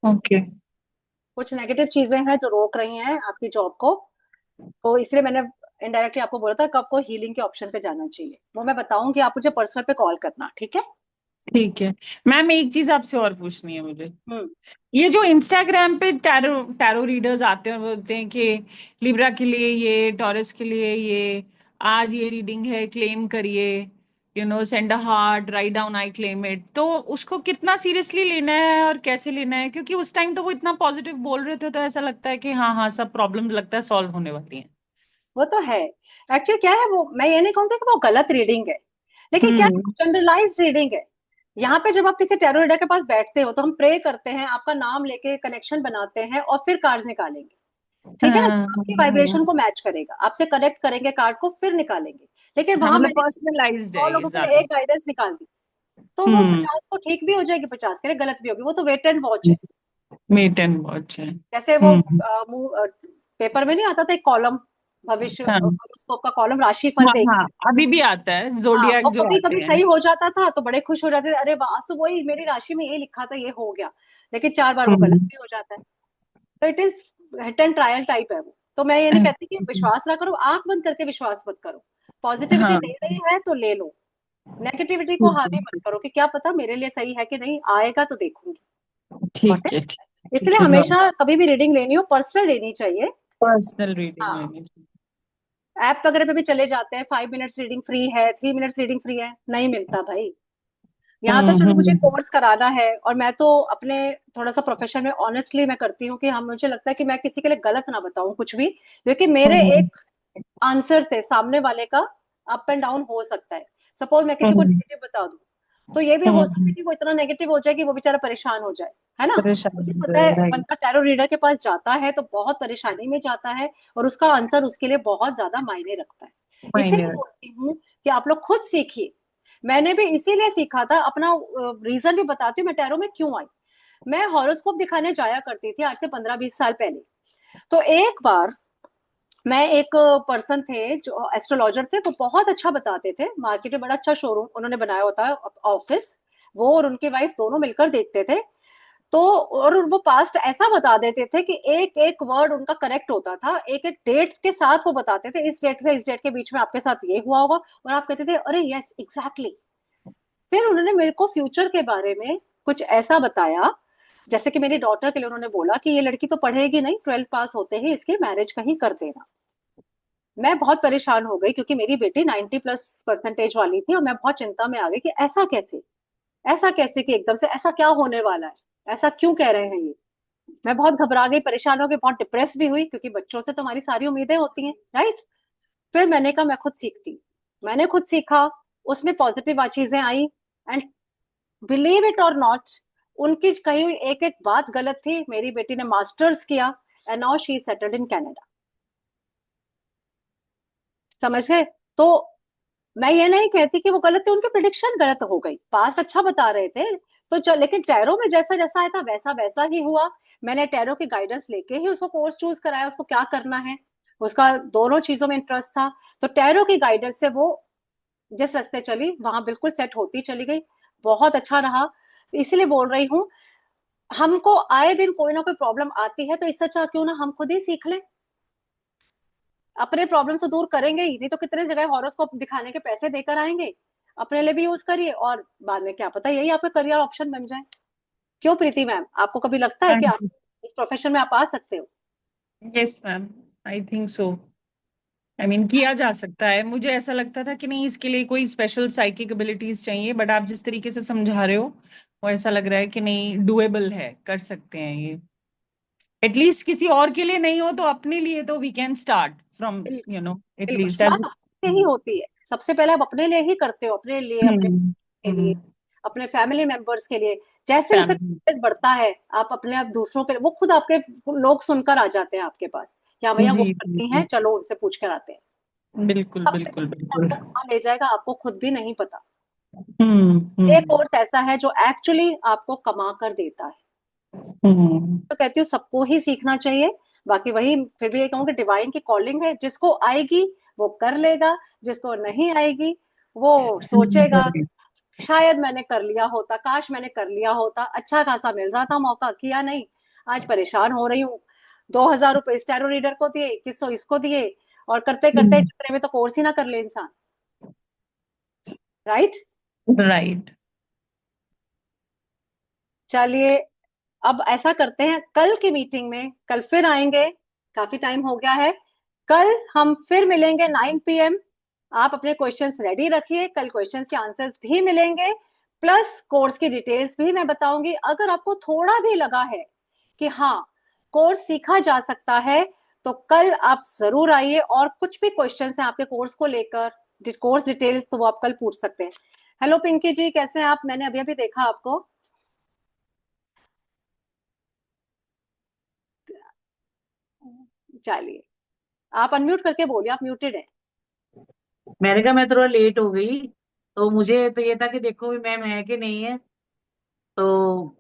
ओके। कुछ नेगेटिव चीजें हैं जो रोक रही हैं आपकी जॉब को। तो इसलिए मैंने इनडायरेक्टली आपको बोला था कि आपको हीलिंग के ऑप्शन पे जाना चाहिए। वो मैं बताऊंगी, आप मुझे पर्सनल पे कॉल करना, ठीक है। ठीक है मैम, एक चीज आपसे और पूछनी है मुझे। हम्म। ये जो इंस्टाग्राम पे टैरो टैरो रीडर्स आते हैं और बोलते हैं कि लिब्रा के लिए ये, टॉरस के लिए ये, आज ये रीडिंग है, क्लेम करिए, send a heart, write down I claim it. तो उसको कितना सीरियसली लेना है और कैसे लेना है? क्योंकि उस टाइम तो वो इतना पॉजिटिव बोल रहे थे, तो ऐसा लगता है कि हाँ हाँ सब प्रॉब्लम लगता है सॉल्व होने वाली हैं। वो तो है। एक्चुअली क्या है, वो मैं ये नहीं कहूंगी कि वो गलत रीडिंग है, लेकिन क्या हम्म। है, जनरलाइज रीडिंग है। यहाँ पे जब आप किसी टैरो रीडर के पास बैठते हो तो हम प्रे करते हैं, आपका नाम लेके कनेक्शन बनाते हैं और फिर कार्ड्स निकालेंगे, ठीक है ना। हाँ, आपकी वाइब्रेशन को मैच करेगा, आपसे कनेक्ट करेंगे कार्ड को, फिर निकालेंगे। लेकिन हाँ, वहां मतलब मैंने पर्सनलाइज्ड 100 है ये लोगों के लिए ज्यादा। एक गाइडेंस निकाल दी, तो वो हम्म। 50 को ठीक भी हो जाएगी, 50 के लिए गलत भी होगी। वो तो वेट एंड वॉच है। मेट एंड वॉच है। जैसे वो हम्म। पेपर में नहीं आता था एक कॉलम, भविष्य हाँ हॉरोस्कोप का कॉलम, राशिफल हाँ देख। हाँ, अभी भी आता है हाँ, जोडियक वो जो कभी आते कभी हैं। सही हो जाता था तो बड़े खुश हो जाते थे, अरे वाह, तो वही मेरी राशि में ये लिखा था, ये हो गया। लेकिन 4 बार वो गलत हम्म। भी हो जाता है। तो it is hit and trial type है वो। तो मैं ये नहीं कहती कि विश्वास ना करो, आंख बंद करके विश्वास मत करो। पॉजिटिविटी हाँ दे रही है तो ले लो, नेगेटिविटी को ठीक हावी मत करो कि क्या पता मेरे लिए सही है कि नहीं, आएगा तो देखूंगी। है, Got ठीक it? है, ठीक इसलिए ठीक है। हमेशा कभी भी रीडिंग लेनी हो पर्सनल लेनी चाहिए। पर्सनल रीडिंग हाँ, लेनी चाहिए। ऐप वगैरह पे भी चले जाते हैं, 5 मिनट्स रीडिंग फ्री है, 3 मिनट्स रीडिंग फ्री है, नहीं मिलता भाई। यहाँ तो चलो मुझे हम्म। कोर्स कराना है, और मैं तो अपने थोड़ा सा प्रोफेशन में ऑनेस्टली मैं करती हूँ कि हम, मुझे लगता है कि मैं किसी के लिए गलत ना बताऊं कुछ भी, क्योंकि मेरे हम्म। एक आंसर से सामने वाले का अप एंड डाउन हो सकता है। सपोज मैं किसी को हम्म। नेगेटिव बता दूं, तो ये भी हो सकता है हम्म। कि वो इतना नेगेटिव हो जाए कि वो बेचारा परेशान हो जाए, है ना। मुझे परेशान पता है, है, राइट। बंदा टैरो रीडर के पास जाता है तो बहुत परेशानी में जाता है, और उसका आंसर उसके लिए बहुत ज्यादा मायने रखता है। इसीलिए Minor. बोलती हूँ कि आप लोग खुद सीखिए। मैंने भी इसीलिए सीखा था, अपना रीजन भी बताती हूँ मैं टैरो में क्यों आई। मैं हॉरोस्कोप दिखाने जाया करती थी आज से 15-20 साल पहले। तो एक बार मैं एक पर्सन थे जो एस्ट्रोलॉजर थे, वो बहुत अच्छा बताते थे, मार्केट में बड़ा अच्छा शोरूम उन्होंने बनाया होता है ऑफिस, वो और उनकी वाइफ दोनों मिलकर देखते थे। तो और वो पास्ट ऐसा बता देते थे कि एक एक वर्ड उनका करेक्ट होता था, एक एक डेट के साथ वो बताते थे, इस डेट से इस डेट के बीच में आपके साथ ये हुआ होगा, और आप कहते थे अरे यस एग्जैक्टली। फिर उन्होंने मेरे को फ्यूचर के बारे में कुछ ऐसा बताया, जैसे कि मेरी डॉटर के लिए उन्होंने बोला कि ये लड़की तो पढ़ेगी नहीं, 12th पास होते ही इसकी मैरिज कहीं कर देना। मैं बहुत परेशान हो गई क्योंकि मेरी बेटी 90+ परसेंटेज वाली थी, और मैं बहुत चिंता में आ गई कि ऐसा कैसे, ऐसा कैसे कि एकदम से ऐसा क्या होने वाला है, ऐसा क्यों कह रहे हैं ये। मैं बहुत घबरा गई, परेशान हो गई, बहुत डिप्रेस भी हुई, क्योंकि बच्चों से तो हमारी सारी उम्मीदें होती हैं, राइट। फिर मैंने कहा मैं खुद सीखती, मैंने खुद सीखा, उसमें पॉजिटिव चीजें आई, एंड बिलीव इट और नॉट, उनकी कही हुई एक एक बात गलत थी। मेरी बेटी ने मास्टर्स किया and now she settled in Canada. समझ गए? तो मैं ये नहीं कहती कि वो गलत थे, उनकी प्रिडिक्शन गलत हो गई, पास्ट अच्छा बता रहे थे तो चल, लेकिन टैरो में जैसा जैसा आया था वैसा वैसा ही हुआ। मैंने टैरो की गाइडेंस लेके ही उसको कोर्स चूज कराया, उसको क्या करना है, उसका दोनों चीजों में इंटरेस्ट था। तो टैरो की गाइडेंस से वो जिस रास्ते चली वहां बिल्कुल सेट होती चली गई, बहुत अच्छा रहा। तो इसलिए बोल रही हूँ, हमको आए दिन कोई ना कोई प्रॉब्लम आती है, तो इससे अच्छा क्यों ना हम खुद ही सीख लें, अपने प्रॉब्लम से दूर करेंगे ही नहीं तो कितने जगह हॉरोस्कोप दिखाने के पैसे देकर आएंगे। अपने लिए भी यूज करिए, और बाद में क्या पता यही आपका करियर ऑप्शन बन जाए। क्यों प्रीति मैम, आपको कभी लगता है हाँ कि आप जी, इस प्रोफेशन में आप आ सकते हो? Yes ma'am, I think so. I mean किया जा सकता है। मुझे ऐसा लगता था कि नहीं इसके लिए कोई स्पेशल साइकिक एबिलिटीज चाहिए, बट आप जिस तरीके से समझा रहे हो वो ऐसा लग रहा है कि नहीं, डुएबल है, कर सकते हैं ये। एटलीस्ट किसी और के लिए नहीं हो तो अपने लिए तो वी कैन स्टार्ट फ्रॉम, बिल्कुल, बिल्कुल एटलीस्ट एज। शुरुआत अपने ही होती है, सबसे पहले आप अपने लिए ही करते हो, अपने लिए, अपने के लिए, अपने फैमिली मेंबर्स के लिए। जैसे जैसे फैमिली। confidence बढ़ता है, आप अपने आप दूसरों के, वो खुद आपके लोग सुनकर आ जाते हैं आपके पास, क्या भैया वो जी जी करती जी, हैं, चलो उनसे पूछ कर आते हैं। बिल्कुल अपने बिल्कुल बिल्कुल। आपको कहाँ ले जाएगा आपको खुद भी नहीं पता। ये हम्म। कोर्स ऐसा है जो एक्चुअली आपको कमा कर देता है। हम्म। तो कहती हूँ सबको ही सीखना चाहिए। बाकी वही फिर भी ये कहूँ कि डिवाइन की कॉलिंग है, जिसको आएगी वो कर लेगा, जिसको नहीं आएगी वो सोचेगा शायद मैंने कर लिया होता, काश मैंने कर लिया होता, अच्छा खासा मिल रहा था मौका, किया नहीं, आज परेशान हो रही हूँ। 2,000 रुपए इस टैरो रीडर को दिए, 2100 इसको दिए, और करते करते जितने में तो कोर्स ही ना कर ले इंसान, राइट। राइट। चलिए, अब ऐसा करते हैं, कल की मीटिंग में कल फिर आएंगे, काफी टाइम हो गया है। कल हम फिर मिलेंगे 9 PM। आप अपने क्वेश्चंस रेडी रखिए, कल क्वेश्चंस के आंसर्स भी मिलेंगे, प्लस कोर्स की डिटेल्स भी मैं बताऊंगी। अगर आपको थोड़ा भी लगा है कि हाँ कोर्स सीखा जा सकता है, तो कल आप जरूर आइए, और कुछ भी क्वेश्चंस हैं आपके कोर्स को लेकर, कोर्स डिटेल्स, तो वो आप कल पूछ सकते हैं। हेलो पिंकी जी, कैसे हैं आप? मैंने अभी अभी देखा आपको। चलिए, आप अनम्यूट करके बोलिए, आप म्यूटेड है। मैंने कहा मैं थोड़ा लेट हो गई, तो मुझे तो ये था कि देखो भी मैम है कि नहीं है, तो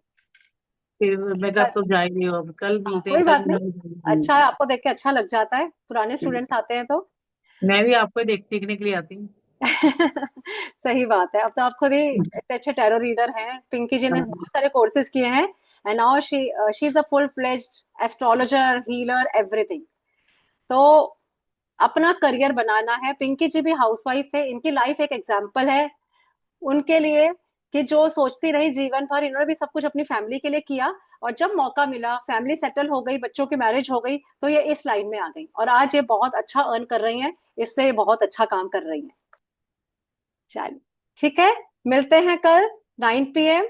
फिर मैं कहा अब तो जा ही रही हूँ, अब कल मिलते हैं, कोई कल बात नहीं, मिलेंगे। अच्छा है, आपको देख के अच्छा लग जाता है, पुराने स्टूडेंट्स आते हैं तो। मैं भी आपको देखने के लिए आती हूँ। सही बात है, अब तो आप खुद ही इतने अच्छे टैरो रीडर हैं। पिंकी जी ने बहुत सारे कोर्सेज किए हैं, and now she is a full fledged astrologer, healer, everything. तो अपना करियर बनाना है। पिंकी जी भी हाउसवाइफ थे, इनकी लाइफ एक एग्जाम्पल है उनके लिए, कि जो सोचती रही जीवन भर, इन्होंने भी सब कुछ अपनी फैमिली के लिए किया, और जब मौका मिला, फैमिली सेटल हो गई, बच्चों की मैरिज हो गई, तो ये इस लाइन में आ गई, और आज ये बहुत अच्छा अर्न कर रही हैं, इससे बहुत अच्छा काम कर रही हैं। चलिए, ठीक है, मिलते हैं कल 9 PM।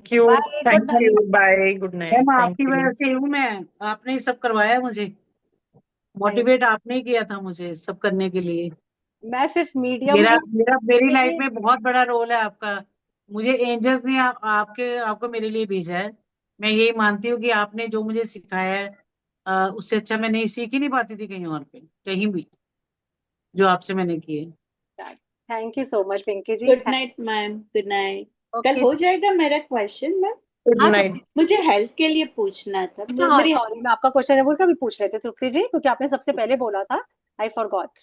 Thank you. Bye, good thank night. You, bye, good ma'am night, thank आपकी यू। वजह से हूँ मैं, आपने ही सब करवाया मुझे, थैंक, मोटिवेट आपने ही किया था मुझे सब करने के लिए। मैं सिर्फ मीडियम मेरा हूँ। मेरा मेरी पिंकी लाइफ जी, में बहुत बड़ा रोल है आपका। मुझे एंजल्स ने आपको मेरे लिए भेजा है। मैं यही मानती हूँ कि आपने जो मुझे सिखाया है, उससे अच्छा मैं नहीं सीख ही नहीं पाती थी कहीं और पे, कहीं भी। जो आपसे मैंने किए। Thank you so much Pinky ji. Good night ma'am, good night. कल ओके। हो जाएगा मेरा क्वेश्चन मैम? गुड हाँ नाइट। तृप्ति, मुझे हेल्थ के लिए पूछना था। अच्छा हाँ मेरी सॉरी, मैं आपका क्वेश्चन रिव्यू का भी पूछ लेते तृप्ति जी, क्योंकि आपने सबसे पहले बोला था। I forgot.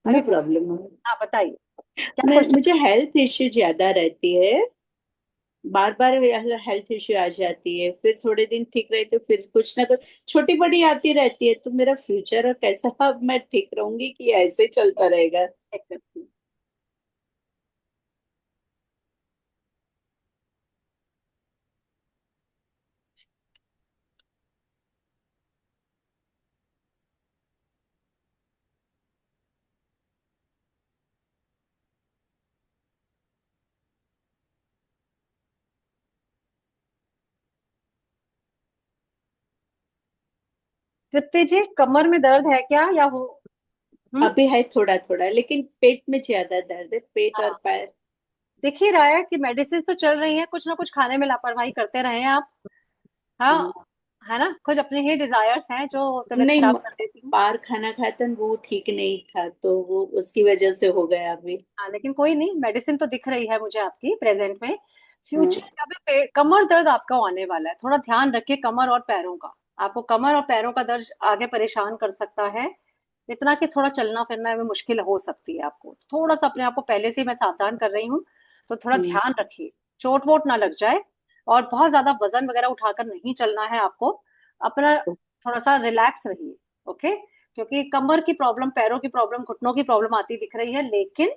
No problem. हाँ बताइए क्या क्वेश्चन। मुझे हेल्थ इश्यू ज्यादा रहती है, बार बार हेल्थ इश्यू आ जाती है, फिर थोड़े दिन ठीक रहे तो फिर कुछ ना कुछ छोटी बड़ी आती रहती है। तो मेरा फ्यूचर कैसा, अब मैं ठीक रहूंगी कि ऐसे चलता रहेगा? तृप्ति जी कमर में दर्द है क्या या हो? अभी है थोड़ा थोड़ा, लेकिन पेट में ज्यादा दर्द है, पेट और हाँ पैर। दिख ही रहा है कि मेडिसिन तो चल रही है, कुछ ना कुछ खाने में लापरवाही करते रहे हैं आप। हाँ है ना, कुछ अपने ही डिजायर्स हैं जो तबीयत नहीं, खराब कर देती हैं। बाहर खाना खाया था वो ठीक नहीं था, तो वो उसकी वजह से हो गया अभी। हाँ लेकिन कोई नहीं, मेडिसिन तो दिख रही है मुझे आपकी प्रेजेंट में। हाँ। फ्यूचर में अभी कमर दर्द आपका आने वाला है, थोड़ा ध्यान रखिए कमर और पैरों का। आपको कमर और पैरों का दर्द आगे परेशान कर सकता है, इतना कि थोड़ा चलना फिरना में मुश्किल हो सकती है आपको। थोड़ा सा अपने आप को पहले से ही मैं सावधान कर रही हूँ, तो थोड़ा ध्यान रखिए, चोट वोट ना लग जाए। और बहुत ज्यादा वजन वगैरह उठाकर नहीं चलना है आपको, अपना थोड़ा सा रिलैक्स रहिए। ओके, क्योंकि कमर की प्रॉब्लम, पैरों की प्रॉब्लम, घुटनों की प्रॉब्लम आती दिख रही है, लेकिन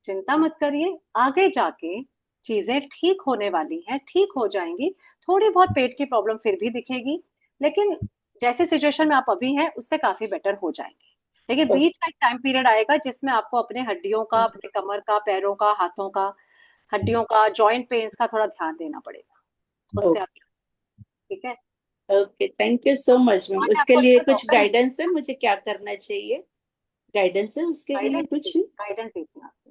चिंता मत करिए, आगे जाके चीजें ठीक होने वाली हैं, ठीक हो जाएंगी। थोड़ी बहुत पेट की प्रॉब्लम फिर भी दिखेगी, लेकिन जैसे सिचुएशन में आप अभी हैं उससे काफी बेटर हो जाएंगे। लेकिन बीच का एक टाइम पीरियड आएगा जिसमें आपको अपने हड्डियों का, अपने कमर का, पैरों का, हाथों का, हड्डियों का, जॉइंट पेन्स का थोड़ा ध्यान देना पड़ेगा। उस पे आप, ठीक है। Okay, thank you so much ma'am. आज उसके आपको लिए अच्छा कुछ डॉक्टर गाइडेंस है, मुझे क्या करना चाहिए? गाइडेंस है उसके लिए कुछ? गाइडेंस देती हूँ आपको।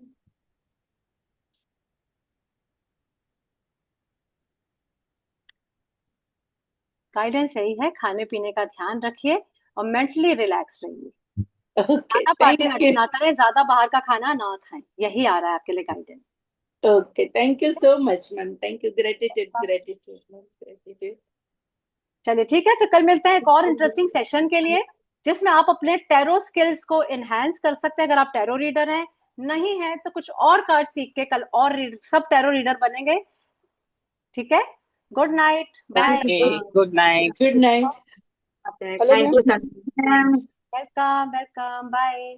गाइडेंस यही है, खाने पीने का ध्यान रखिए और मेंटली रिलैक्स रहिए। ओके, ज्यादा पार्टी थैंक वार्टी यू। ना करें, ज्यादा बाहर का खाना ना खाएं, यही आ रहा है आपके लिए guidance. Okay, thank you so much ma'am, thank you. Gratitude, gratitude ma'am, gratitude. चलिए ठीक है, फिर कल मिलते हैं एक और इंटरेस्टिंग सेशन के लिए, जिसमें आप अपने टैरो स्किल्स को एनहांस कर सकते हैं। अगर आप टैरो रीडर हैं, नहीं है तो कुछ और कार्ड सीख के कल और सब टैरो रीडर बनेंगे। ठीक है, good night, bye. Good night. Good night. Hello ma'am. Welcome welcome, bye.